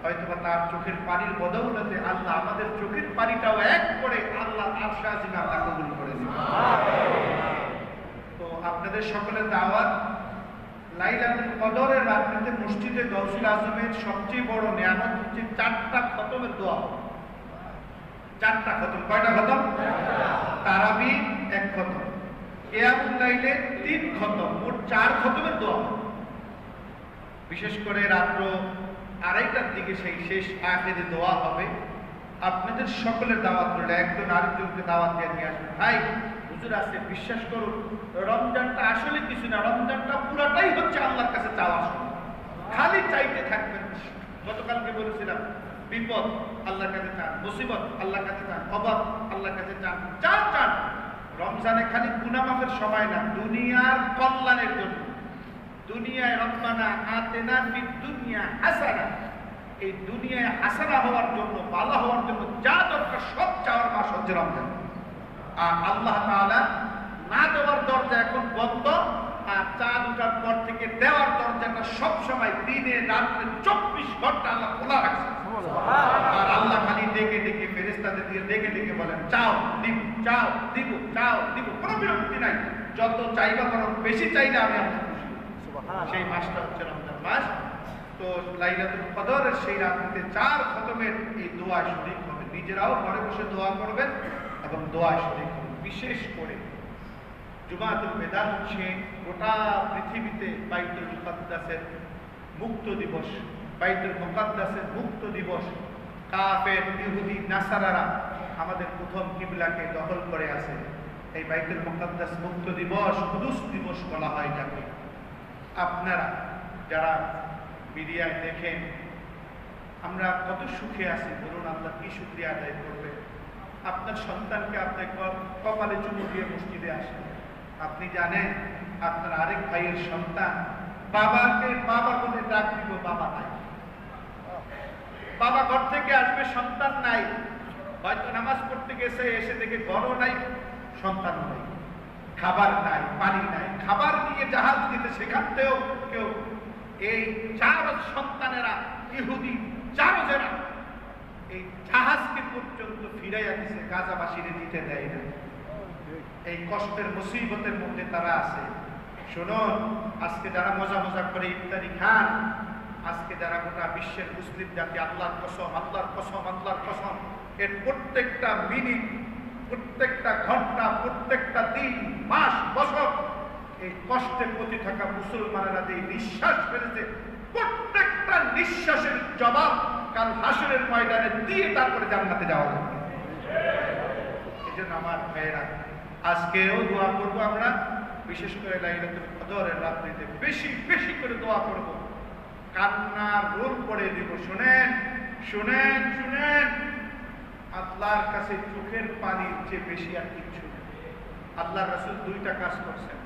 হয়তো বা তার চোখের পানির বদৌলতে আল্লাহ আমাদের চোখের পানিটাও এক করে আল্লাহ আরশে আজিমে আল্লাহ কবুল করে দিবেন। তো আপনাদের সকলের দাওয়াত, লাইলাতুল কদরের রাত্রিতে মসজিদে গাউসুল আজমের সবচেয়ে বড় নিয়ামত হচ্ছে 4টা খতমের দোয়া। 4টা খতম। কয়টা খতম? তারাবি 1 খতম, কিয়ামুল লাইলে 3 খতম, মোট 4 খতমের দোয়া। বিশেষ করে রাত্র 2:30টার দিকে সেই শেষ আখিরি দোয়া হবে। আপনাদের সকলের দাওয়াত রইল, একজন আরেকজনকে দাওয়াত দিয়ে নিয়ে আসবেন। ভাই হুজুর আছে, বিশ্বাস করুন রমজানটা আসলে কিছু না, রমজানটা পুরাটাই হচ্ছে আল্লাহর কাছে চাওয়া সময়। খালি চাইতে থাকবেন। গতকালকে বলেছিলাম বিপদ আল্লাহর কাছে চান, মুসিবত আল্লাহর কাছে চান, অভাব আল্লাহর কাছে চান, যা চান। রমজানে খালি গুনাহ মাফের সময় না, দুনিয়ার কল্যাণের জন্য। দুনিয়ায় রব্বানা আতিনা ফিদ দুনিয়া হাসানা, এই দুনিয়ায় হাসানা হওয়ার জন্য, ভালো হওয়ার জন্য যা দরকার সব চাওয়ার মাস হচ্ছে রমজান। আর আল্লাহ তাআলা না দেওয়ার দরজা এখন বন্ধ, আর চাঁদ ওঠার পর থেকে দেওয়ার দরজাটা সবসময় দিনে রাত্রে 24 ঘন্টা আল্লাহ খোলা রাখছে। আর আল্লাহ খালি ডেকে ডেকে ফেরেশতাদের দিয়ে ডেকে ডেকে বলেন চাও দিব, চাও দিব, চাও দিব, কোনো বিরক্তি নাই। যত চাইবা বরং বেশি চাইলে আমি আপনার খুশি। সেই মাসটা হচ্ছে রমজান মাস। তো লাইলাতুল কদরের সেই রাত্রিতে 4 খতমের এই দোয়া শরীক হবে। নিজেরাও ঘরে বসে দোয়া করবেন এবং দোয়া শরীক হবে। বিশেষ করে জুমাতুল বিদা হচ্ছে গোটা পৃথিবীতে বাইতুল মুকাদ্দাসের মুক্ত দিবস। বাইতুল মুকাদ্দাসের মুক্ত দিবস। কাফের, ইহুদি, নাসারারা আমাদের প্রথম কিবলাকে দখল করে আছে। এই বাইতুল মুকাদ্দাস মুক্ত দিবস, কুদুস দিবস বলা হয় যাকে। আপনারা যারা মিডিয়ায় দেখেন আমরা কত সুখে আছি, বলুন আল্লাহ কি শুকরিয়া আদায় করবে। আপনার সন্তানকে আপনি কপালে চুমু দিয়ে মসজিদে আসেন, আপনি জানেন আপনার আরেক ভাইয়ের সন্তান, বাবাকে বাবা বলে ডাক দিব, বাবা নাই। বাবা ঘর থেকে আসবে, সন্তান নাই, হয়তো নামাজ পড়তে গেছে, এসে দেখে ঘরও নাই, সন্তান নাই, খাবার নাই, পানি নাই, খাবার নিয়ে জাহাজ দিতে সেখানতেও কেউ, এই চার সন্তানেরা ইহুদি চারজেরা এই জাহাজকে পর্যন্ত ফিরাইয়া দিছে, গাজাবাসীরে দিতে দেয় না। এই কষ্টের মুসিবতের মধ্যে তারা আছে। শুনুন, আজকে যারা মজা মজা করে ইফতারি খান, আজকে যারা গোটা বিশ্বের মুসলিম জাতি আল্লাহর কসম, আল্লাহর কসম, আল্লাহর কসম, এর প্রত্যেকটা মিনিট, প্রত্যেকটা ঘন্টা, প্রত্যেকটা দিন, মাস, বছর এই কষ্টের প্রতি থাকা মুসলমানেরা যে নিঃশ্বাস ফেলেছে, প্রত্যেকটা নিঃশ্বাসের জবাব কাল হাসরের ময়দানে দিয়ে তারপরে জান্নাতে যাওয়া লাগবে। এই জন্য আমার ভাইয়েরা, আজকেও দোয়া করবো আমরা, বিশেষ করে লাইলাতুল কদরের রাত্রিতে বেশি বেশি করে দোয়া করব, কান্নার রোল পড়ে দিব। শুনেন শুনেন শুনেন, আল্লাহর কাছে চোখের পানির চেয়ে বেশি আর কিছু নেই। আল্লাহ রাসূল দুইটা কাজ করছেন,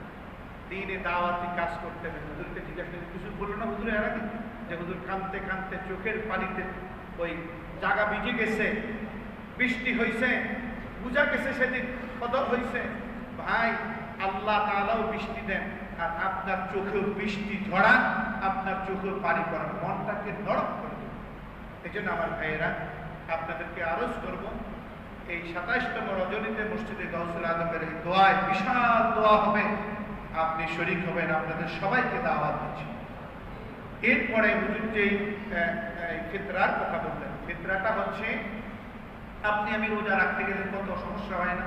দিনে দাওয়াতি কাজ করতেন। হুজুরকে জিজ্ঞাসা করে, কিছু বলো না হুজুর এর আগে, যে হুজুর কাঁদতে কাঁদতে চোখের পানিতে ওই জায়গা ভিজে গেছে, বৃষ্টি হয়েছে, বুঝা গেছে সেদিন কদর হয়েছে। ভাই, আল্লাহ তাআলাও বৃষ্টি দেন, আর আপনার চোখেও বৃষ্টি ঝরান, আপনার চোখেও পানি পড়ান, মনটাকে নরম করে দেন। এই জন্য আমার ভাইয়েরা, আপনাদেরকে আরজ করব, এই 27তম রজনীতে মসজিদে গাউসুল আজমের এই দোয়ায়, বিশাল দোয়া হবে, আপনি শরীক হবেন, আপনাদের সবাইকে দাওয়াত দিচ্ছি। এরপরে হুজুর যেই ফিতরার কথা বললেন, ফিতরাটা হচ্ছে, আপনি আমি রোজা রাখতে গেলে কত সমস্যা হয় না,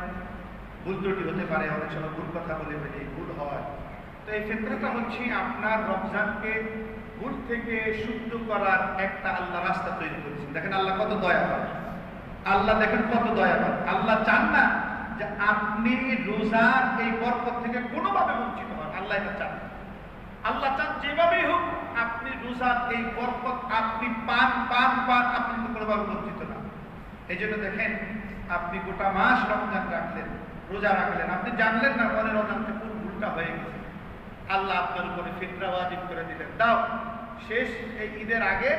ভুল ত্রুটি হতে পারে, অনেক সময় ভুল কথা বলে ফেলে, ভুল হয়। তো এই ফিতরাটা হচ্ছে আপনার রমজানকে ভুল থেকে শুদ্ধ করার একটা আল্লাহ রাস্তা তৈরি করেছেন। দেখেন আল্লাহ কত দয়াবান, আল্লাহ দেখেন কত দয়াবান। আল্লাহ চান না যে আপনি রোজার এই বরকত থেকে কোনোভাবে বঞ্চিত হন, আল্লাহ এটা চান। আল্লাহ চান যেভাবেই হোক আপনি রোজার এই বরকত আপনি পান পান পান, আপনি কোনোভাবে বঞ্চিত না। এই জন্য দেখেন, আপনি গোটা মাস রমজান রাখলেন, রোজা রাখলেন, আপনি জানলেন না মনে রমজান থেকে ভুলটা হয়ে গেছে, আল্লাহ আপনার উপরে ফিতরা ওয়াজিব করে দিলেন, দাও শেষ এই ঈদের আগে,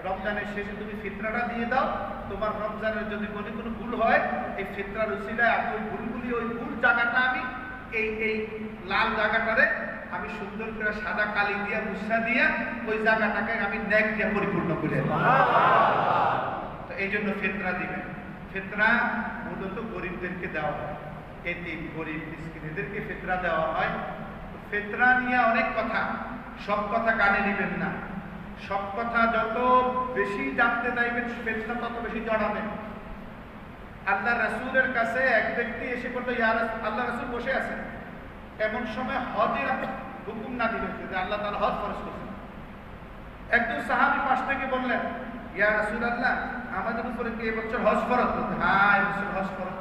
রমজানের শেষে তুমি ফিতরাটা দিয়ে দাও। তোমার রমজানের যদি কোনো ভুল হয়, এই ফিতরার উসিলায় আপনি ওই ভুলগুলি, ওই ভুল জায়গাটা আমি এই লাল জায়গাটারে আমি সুন্দর করে সাদা কালি দিয়া মুছা দিয়া ওই জায়গাটাকে আমি নেক দিয়ে পরিপূর্ণ করে দেব। তো এই জন্য ফিতরা দিবেন। ফিতরা মূলত গরিবদেরকে দেওয়া হয়, এতিম গরিব মিসকিন এদেরকে ফিতরা দেওয়া হয়। ফিতরা নিয়ে অনেক কথা, সব কথা কানে নেবেন না, সব কথা যত বেশি জানতে চাইবেন ফিতরা তত বেশি জড়াবেন। আল্লাহ রাসূলের কাছে এক ব্যক্তি এসে বলল, ইয়া রাসূল, আল্লাহ রাসূল বসে আছেন, এমন সময় হজের হুকুম না দিলেন যে আল্লাহ তাআলা হজ ফরজ করেছেন। একজন সাহাবী পাশ থেকে বললেন, ইয়া রাসূলুল্লাহ, আমাদের উপরে কি এবছর হজ ফরজ? হ্যাঁ, এবছর হজ ফরজ।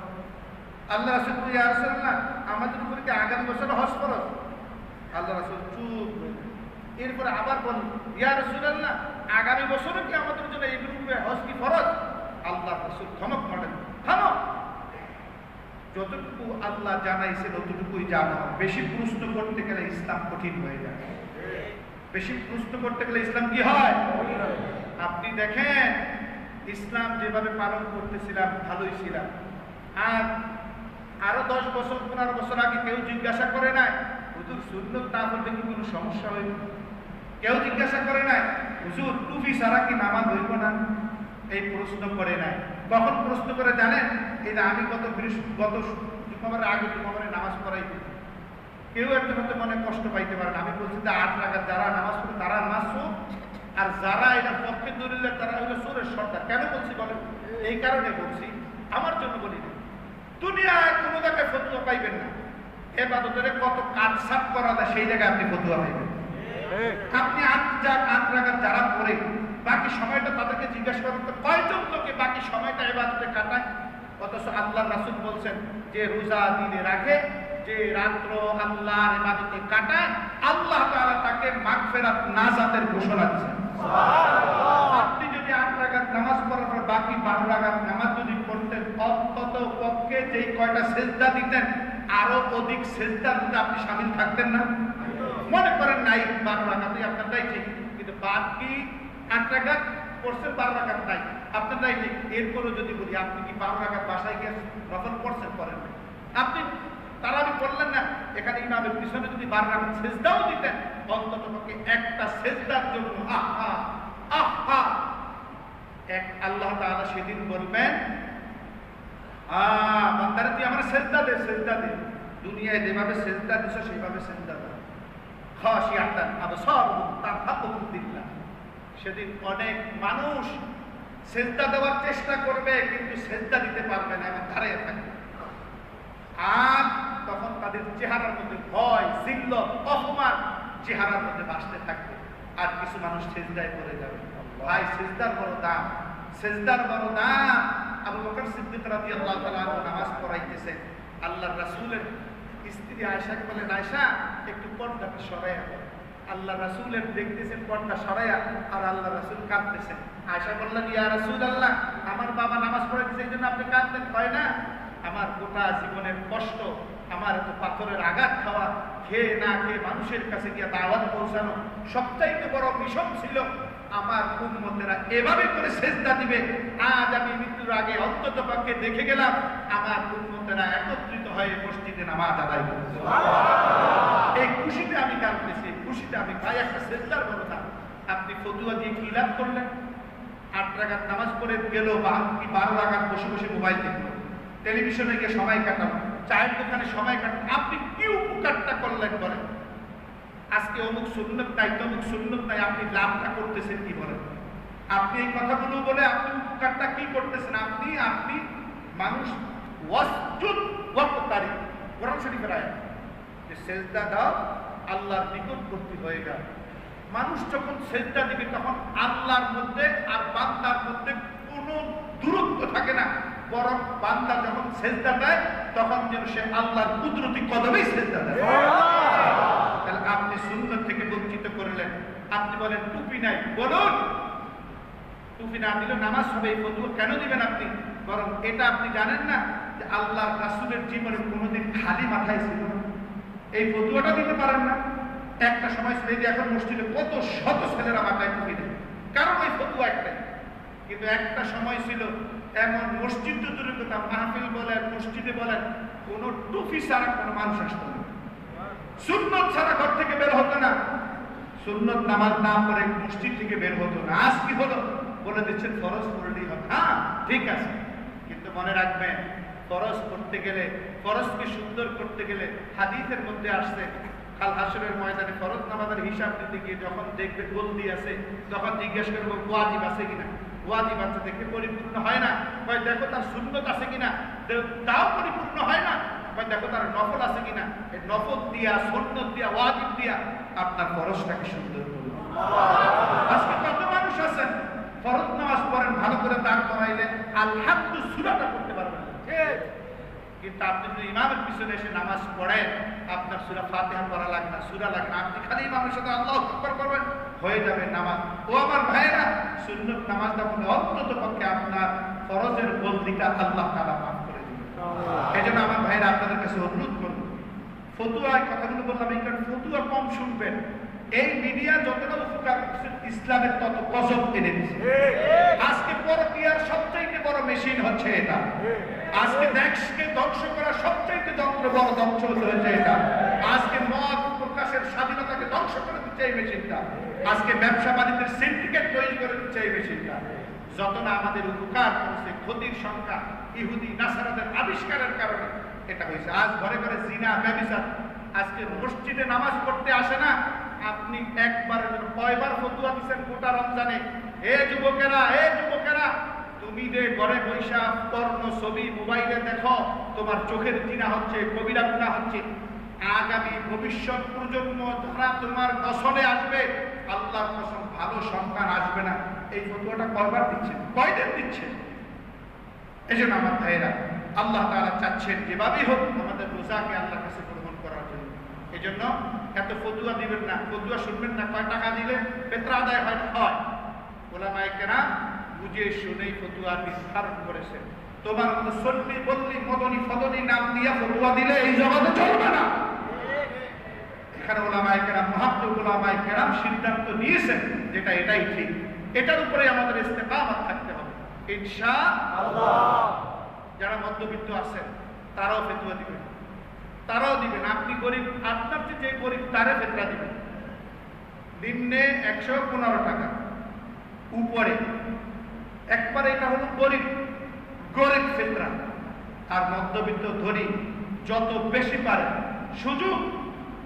আল্লাহ রাসূল বললেন, ইয়া রাসূলুল্লাহ, আমাদের উপরে কি আগামী বছর হজ ফরজ? আল্লাহ রাসূল চুপ। এরপরে আবার বললেন, ইয়া রাসূলুল্লাহ, আগামী বছরও কি আমাদের জন্য এই গ্রুপে হজ কি ফরজ? আল্লাহ রাসূল ধমক মারলেন, থামো, যতটুকু আল্লাহ জানাইছে ততটুকুই জানো, বেশি প্রশ্ন করতে গেলে ইসলাম কঠিন হয়ে যায়। বেশি প্রশ্ন করতে গেলে ইসলাম কি হয়? আপনি দেখেন, ইসলাম যেভাবে পালন করতেছিলাম ভালোই ছিলাম, আর আরো 10 বছর 15 বছর আগে কেউ জিজ্ঞাসা করে নাই হুজুর সুন্নত না পড়লে কি কোনো সমস্যা হইবে? কেউ জিজ্ঞাসা করে নাই হুজুর টুপি ছাড়া কি নামাজ হইব না? এই প্রশ্ন করে নাই। কখন প্রশ্ন করে জানেন? এই যে আমি গত জুমাবারের আগে জুমাবারে নামাজ পড়াই, কেউ একটা হয়তো মনে কষ্ট পাইতে পারেন, আমি বলছি যে 8 রাকাত যারা নামাজ পড়ে তারা নামাজ চোর, আর যারা এটা পক্ষে দলিল তারা হলো চোরের সর্দার। কেন বলছি বলেন? এই কারণে বলছি, আমার জন্য বলি না, দুনিয়ায় কোনো জায়গায় ফতুয়া পাইবেন না। এবাদতের কত কাটছাট করা যায় সেই জায়গায় আপনি ফতুয়া পাইবেন। আপনি 8 রাকাত যারা পড়ে বাকি সময়টা তাদেরকে জিজ্ঞাসা করেন তো কয়জন লোকে বাকি সময়টা এবাদতে কাটায়? অথচ আল্লাহ রাসূল বলছেন যে রোজা দিনে রাখে, যে রাত্র আল্লাহর ইবাদতে কাটায়, আল্লাহ তাআলা তাকে মাগফিরাত নাজাতের ঘোষণা দিয়েছেন। সুবহানাল্লাহ। আপনি যদি 8 রাকাত নামাজ পড়ার পর বাকি 12 রাকাত নামাজ যদি পড়তেন, অন্তত পক্ষে যেই কয়টা সিজদা দিতেন আরো অধিক সেজদার মধ্যে আপনি শামিল থাকতেন না? মনে করেন নাই 12 রাকাতই আপনারটাই ঠিক, কিন্তু বাকি 8 রাকাত পড়ছেন, 12 রাকাত নাই আপনারটাই ঠিক। এরপরও যদি বলি আপনি কি 12 রাকাত বাসায় গিয়ে নফল পড়ছেন? করেন না। আপনি তারাবি পড়লেন না, এখানে ইমামের পিছনে যদি 12 রাকাত সেজদাও দিতেন, অন্ততপক্ষে একটা সেজদার জন্য আহা আহা এক আল্লাহ তাআলা সেদিন বলবেন, বান্দারে তুই আমার সেজদা দে, সেজদা দে। দুনিয়ায় যেভাবে সেজদা দিছ সেইভাবে সেজদা দাও। খাশিয়াতান আবসারুহুম তারহাকুহুম বিল্লাহ। সেদিন অনেক মানুষ সেজদা দেওয়ার চেষ্টা করবে, কিন্তু সেজদা দিতে পারবে না, এবং দাঁড়িয়ে থাকবে। আর তখন তাদের চেহারার মধ্যে ভয়, জিল্লত, অপমান চেহারার মধ্যে ভাসতে থাকবে। আর কিছু মানুষ সেজদায় পড়ে যাবে। ভাই, সেজদার বড় দাম, সেজদার বড় দাম। আবু বকর সিদ্দিক রাদিয়াল্লাহু তাআলা আনহু নামাজ পড়াইতেছেন, আল্লাহর রাসূলের স্ত্রী আয়েশাকে বলেন, আয়েশা একটু পর্দাটা সরাইয়া দাও। আল্লাহ রাসূলের দেখতেছেন পর্দা সরাইয়া, আর আল্লাহ রাসূল কাঁদতেছেন। আয়েশা বললেন, ইয়া রাসূলুল্লাহ, আমার বাবা নামাজ পড়াইতেছে এই জন্য আপনি কাঁদতেন? হয় না, আমার গোটা জীবনের কষ্ট, আমার এত পাথরের আঘাত খাওয়া, খেয়ে না খেয়ে মানুষের কাছে গিয়ে দাওয়াত পৌঁছানো, সবচাইতে বড় মিশন ছিল আমার উম্মতেরা এভাবে করে সেজদা দিবে। আজ আমি মৃত্যুর আগে অন্তত পক্ষে দেখে গেলাম আমার উম্মতেরা একত্রিত হয়ে মসজিদে নামাজ আদায় করছে। এই খুশিতে আমি কাঁদতেছি, খুশিতে আমি ভাই একটা সেজদার বড় দাম। আপনি ফতুয়া দিয়ে কি লাভ করলেন? 8 রাকাত নামাজ পড়ে গেল, বাকি 12 রাকাত বসে বসে মোবাইল দেখলো, টেলিভিশনে গিয়ে সময় কাটানো, চায়ের দোকানে সময় কাটানো। আপনি কি উপকারটা করলেন বলেন? আজকে অমুক সুন্নত নাই, তমুক সুন্নত নাই, আপনি লাভটা করতেছেন কি বলেন? আপনি এই কথাগুলো বলে আপনি উপকারটা কি করতেছেন? আপনি মানুষ ওয়াসজুদ ওয়াক্তারি, কোরআন শরীফের আয়াত, যে সেজদা দাও আল্লাহর নিকটবর্তী হয়ে যাও। মানুষ যখন সেজদা দিবে তখন আল্লাহর মধ্যে আর বান্দার মধ্যে কোনো দূরত্ব থাকে না, বরং বান্দা যখন সেজদা দেয় তখন যেন সে আল্লাহর কুদরতি কদমেই সেজদা দেয়। তাহলে আপনি সুন্নাত থেকে বঞ্চিত করলেন। আপনি বলেন টুপি নাই, বলুন টুপি না দিলে নামাজ হবে, এই ফতুয়া কেন দিবেন আপনি? বরং এটা আপনি জানেন না যে আল্লাহর রাসূলের জীবনে কোনোদিন খালি মাথায় ছিল না, এই ফতুয়াটা দিতে পারেন না। একটা সময় ছিল যে এখন মসজিদে কত শত ছেলেরা মাথায় টুপি দেয়, কারণ ওই ফতুয়া একটাই। কিন্তু একটা সময় ছিল এমন মসজিদ তো দূরের কথা, মাহফিল বলেন, মসজিদে বলেন, কোনো টুপি ছাড়া কোনো মানুষ আসতো না, সুন্নত ছাড়া ঘর থেকে বের হতো না, সুন্নত নামাজ না পড়ে মসজিদ থেকে বের হতো না। আজ কি হলো? বলে দিচ্ছেন ফরজ পড়লেই হবে। হ্যাঁ ঠিক আছে, কিন্তু মনে রাখবেন ফরজ করতে গেলে, ফরজকে সুন্দর করতে গেলে হাদিসের মধ্যে আসছে কাল হাসরের ময়দানে ফরজ নামাজের হিসাব দিতে গিয়ে যখন দেখবে গলতি আছে তখন জিজ্ঞেস করবো ওয়াজিব আছে কিনা। ওয়াজিব আছে দেখে পরিপূর্ণ হয় না, দেখো তার সুন্নত আছে কিনা, তাও পরিপূর্ণ হয় না, দেখো তার নফল আছে কিনা। এই নফল দিয়া, সুন্নত দিয়া, ওয়াজিব দিয়া আপনার ফরজটাকে সুন্দর করুন। আজকে কত মানুষ আছেন ফরজ নামাজ পড়েন, ভালো করে দাঁড় করাইলে আলহামদুলিল্লাহ সূরাটা করতে পারবেন, কিন্তু আপনি যদি ইমামের পিছনে এসে নামাজ পড়েন, আপনার সূরা ফাতিহা পড়া লাগে না, সূরা লাগে না, আপনি খালি ইমামের সাথে আল্লাহু আকবার করবেন, হয়ে যাবে নামাজ। ও আমার ভাইয়েরা, সুন্নত নামাজটা পড়লে অন্তত পক্ষে আপনার ফরজের গলতিটা আল্লাহ তাআলা মাফ করে দিবেন। এজন্য আমার ভাইয়েরা আপনাদের কাছে অনুরোধ করব, ফতুয়ার কথাগুলো বললাম এই কারণে ফতুয়া কম শুনবেন। এই মিডিয়া যতটা উপকার করছে ইসলামের তত গজব এনে দিচ্ছে। আজকে পরকীয়ার সবচাইতে বড় মেশিন হচ্ছে এটা। আজকে দেশকে ধ্বংস করা সবচাইতে বড় ধ্বংস হয়েছে এটা। আজকে মত প্রকাশের স্বাধীনতাকে ধ্বংস করে দিচ্ছে এই মেশিনটা। আজকে ব্যবসা বাণিজ্যের সিন্ডিকেট তৈরি করে দিচ্ছে এই মেশিনটা। যত না আমাদের উপকার করেছে, ক্ষতির সংখ্যা ইহুদি নাসারাদের আবিষ্কারের কারণে এটা হয়েছে। আজ ঘরে ঘরে জিনা, ব্যভিচার। আজকে মসজিদে নামাজ পড়তে আসে না, আপনি একবারের জন্য কয়বার ফতুয়া দিচ্ছেন গোটা রমজানে? এ যুবকেরা, এ যুবকেরা, তুমি যে ঘরে বৈশা পর্ণ ছবি মোবাইলে দেখো, তোমার চোখের জিনা হচ্ছে, কবিরা গুনাহ হচ্ছে। আগামী ভবিষ্যৎ প্রজন্ম যারা তোমার দশনে আসবে, আল্লাহর কসম ভালো সন্তান আসবে না। এই ফতুয়াটা কয়বার দিচ্ছেন, কয়দিন দিচ্ছেন? এই জন্য আমার ভাইয়েরা, আল্লাহ তাআলা চাচ্ছেন যেভাবেই হোক আমাদের রোজাকে আল্লাহর কাছে গ্রহণ করার জন্য। এই জন্য এত ফতুয়া দিবেন না, ফতুয়া শুনবেন না। কয় টাকা দিলে ফিতরা আদায় হয়? ওলামায়ে কেরাম বুঝে শুনেই ফতুয়া নির্ধারণ করেছেন। তোমার মতো সল্লি বল্লি মদনী ফদনী নাম দিয়া ফতুয়া দিলে এই জগতে চলবে না। এখানে ওলামায়ে কেরাম, মুহাক্কিক ওলামায়ে কেরাম সিদ্ধান্ত নিয়েছেন যেটা এটাই ঠিক, এটার উপরে আমাদের ইস্তেকামত থাকতে হবে ইনশাআল্লাহ। যারা মধ্যবিত্ত আছেন তারাও ফতোয়া দিবেন, তারাও দিবেন। আপনি গরিব, আপনার যে গরিব তারে ফতোয়া দিবেন। দিনে 115 টাকা উপরে একবারে, এটা হলো গরিব গরিব ফিতরা। আর মধ্যবিত্ত ধনী যত বেশি পারে, সুযোগ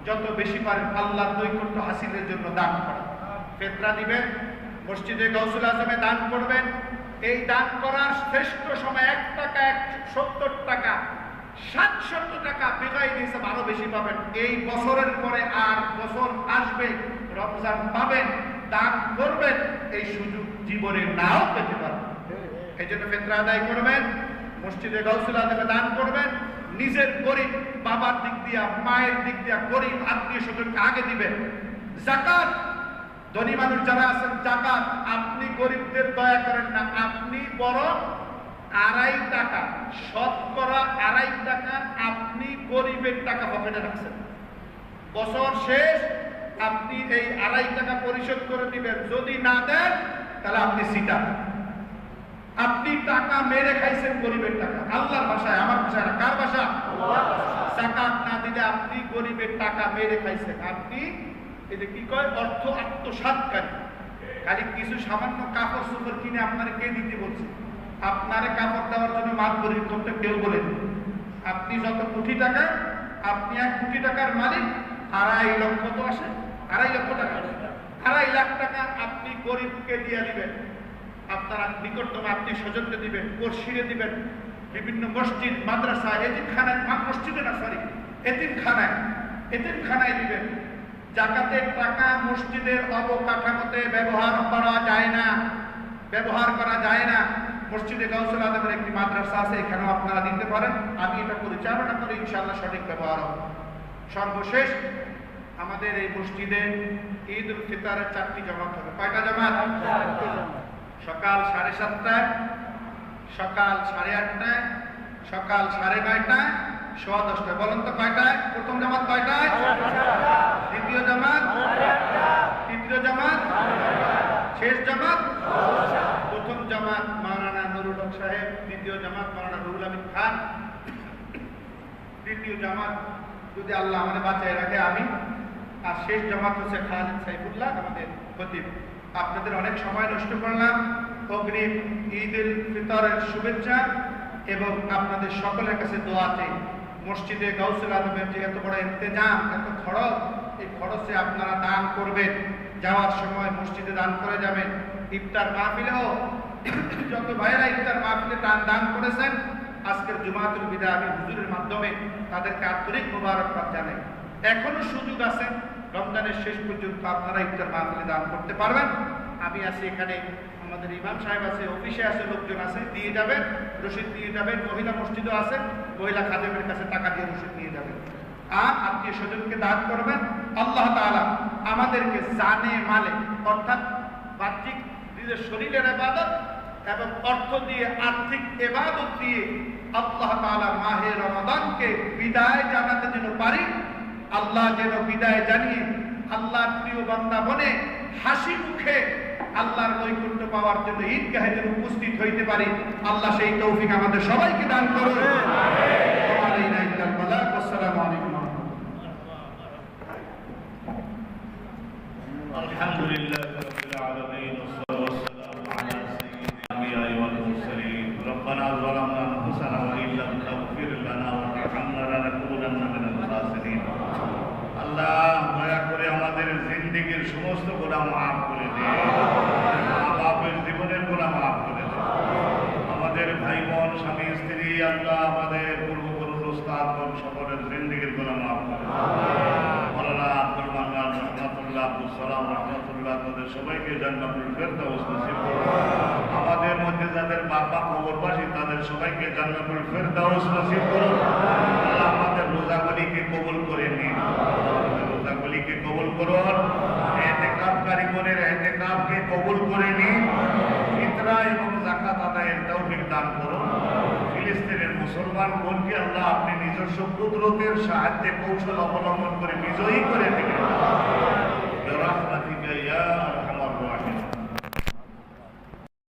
যত বেশি পারে আল্লাহর নৈকট্য হাসিলের জন্য দান করা, ফিতরা দিবেন। মসজিদে গাউসুল আজমে দান করবেন। এই দান করার শ্রেষ্ঠ সময় 1 টাকা 70 টাকা 700 টাকা বেগাই হিসাব আরো বেশি পাবেন। এই বছরের পরে আর বছর আসবে, রমজান পাবেন, দান করবেন, এই সুযোগ জীবনে নাও পেতে পারেন। এই জন্য ফিতরা আদায় করবেন, মসজিদে গাউসুল আজমে দান করবেন। নিজের গরিব বাবার দিক দিয়া, মায়ের দিক দিয়া গরিব আত্মীয় স্বজনকে আগে দিবেন। যাকাত, ধনী মানুষ যারা আছেন যাকাত, আপনি গরিবদের দয়া করেন না, আপনি বরং 2.5 টাকা, শতকরা 2.5 টাকা আপনি গরিবের টাকা পকেটে রাখছেন। বছর শেষ আপনি এই 2.5 টাকা পরিশোধ করে দিবেন। যদি না দেন তাহলে আপনি সিটা, আপনি টাকা মেরে খাইছেন গরিবের টাকা। আল্লাহর ভাষায়, আমার ভাষায় না, কার ভাষা? যাকাত না দিলে আপনি গরিবের টাকা মেরে খাইছেন। আপনি এটা কি কয়, অর্থ আত্মসাৎকারী। খালি কিছু সামান্য কাপড় চোপড় কিনে আপনারা কে দিতে বলছে? আপনারে কাপড় দেওয়ার জন্য মাল গরিব করতে কেউ বলেন। আপনি যত কোটি টাকা, আপনি 1 কোটি টাকার মালিক, 2.5 লক্ষ তো আসে, 2.5 লক্ষ টাকা, 2.5 লাখ টাকা আপনি গরিবকে দিয়ে দিবেন। আপনার নিকটতম আত্মীয় স্বজনকে দিবেন, পড়শিরে দিবেন, বিভিন্ন মসজিদ মাদ্রাসা এতিমখানায়, মসজিদে না সরি এতিমখানায় দিবেন। যাকাতের টাকা মসজিদের অবকাঠামোতে ব্যবহার করা যায় না, ব্যবহার করা যায় না। মসজিদে গাউসুল আজমের একটি মাদ্রাসা আছে, এখানেও আপনারা দিতে পারেন। আমি এটা পরিচালনা করি, ইনশাআল্লাহ সঠিক ব্যবহার হবে। সর্বশেষ আমাদের এই মসজিদে ঈদ উল ফিতরের 4টি জামাত হবে। কয়টা জামাত? সকাল 7:30টায়, সকাল 8:30টায়, সকাল 9:30টায়, 10:15টায়। বলেন তো কয়টায়? প্রথম জামাত কয়টায়? দ্বিতীয় জামাত, তৃতীয় জামাত, শেষ জামাত। প্রথম জামাত মাওলানা নুরুল হক সাহেব, দ্বিতীয় জামাত মাওলানা রুহুল আমিন খান, তৃতীয় জামাত যদি আল্লাহ আমাদের বাঁচায় রাখে আমি, আর শেষ জামাত হচ্ছে খালিদ সাইফুল্লাহ আমাদের খতিব। আপনাদের অনেক সময় নষ্ট করলাম। অগ্রিম ঈদ উল ফিতরের শুভেচ্ছা এবং আপনাদের সকলের কাছে দোয়াতে মসজিদে গাউসুল আজমের যে এত বড় ইন্তেজাম, এত খরচ, এই খরচে আপনারা দান করবেন। যাওয়ার সময় মসজিদে দান করে যাবেন। ইফতার মাহফিলেও যত ভাইয়েরা ইফতার মাহফিলে দান করেছেন, আজকের জুমাতুল বিদা আমি হুজুরের মাধ্যমে তাদেরকে আন্তরিক মোবারকবাদ জানাই। এখনো সুযোগ আছে, রমজানের শেষ পর্যন্ত আপনারা ইফতার মাহফিলে দান করতে পারবেন। আমি আছি এখানে, আমাদের ইমাম সাহেব আছে, অফিসে আছে, লোকজন আছে, দিয়ে যাবেন, রসিদ দিয়ে যাবেন। মহিলা মসজিদও আছে, মহিলা খাদেমের কাছে টাকা দিয়ে রসিদ নিয়ে যাবেন। আর আত্মীয় স্বজনকে দান করবেন। আল্লাহ তাআলা আমাদেরকে জানে মালে, অর্থাৎ বাহ্যিক নিজের শরীরের ইবাদত এবং অর্থ দিয়ে আর্থিক ইবাদত দিয়ে আল্লাহ তাআলা মাহে রমাদানকে বিদায় জানাতে যেন পারি। আল্লাহ যেন বিদায় জানিয়ে আল্লাহর প্রিয় বান্দা বনে হাসি মুখে আল্লাহর নৈকট্য পাওয়ার জন্য ঈদগাহে যেন উপস্থিত হইতে পারি। আল্লাহ সেই তৌফিক আমাদের সবাইকে দান করুন। আসসালামু আলাইকুম। আলহামদুলিল্লাহ রাব্বিল আলামিন ওয়াসসালাতু আলা সাইয়্যিদিল আমবিয়া'i ওয়াল মুরসালিন। রব্বানা যালামনা আনফুসানা ওয়া ইল্লাম তাগফির লানা ওয়া তারহামনা লানাকুনান্না মিনাল খাসিরিন। আল্লাহ দয়া করে আমাদের জিন্দেগীর সমস্ত গুনাহ মাফ করে দিন, মা বাপের জীবনের গুনাহ মাফ করে দিন, আমাদের ভাই বোন স্বামী স্ত্রী, আল্লাহ আমাদের পূর্বপুরুষ উস্তাদগণ সকলের জিন্দেগীর গুনাহ মাফ করে দিন। মাওলানা আব্দুল মান্নান রহমাতুল্লাহ, আব্দুল সালাম রহমাতুল্লাহ, তাদের সবাইকে জান্নাতুল ফেরদাউস নসিব করুন। আমাদের মধ্যে যাদের বাবা কবরবাসী তাদের সবাইকে জান্নাতুল ফেরদাউস নসিব করুন। আল্লাহ আমাদের রোজাগুলিকে কবুল করে নিন, রোজাগুলিকে কবুল করুন। ইতিকাফকারী বোনের ইতিকাফকে কবুল করে নিন। ফিতরা এবং যাকাত আদায়ের তৌফিক দান করুন। মুসলমান গণকে আল্লাহ আপনি নিজস্ব কুদরতের সাহায্যে কৌশল অবলম্বন করে বিজয়ী করে দিলেন।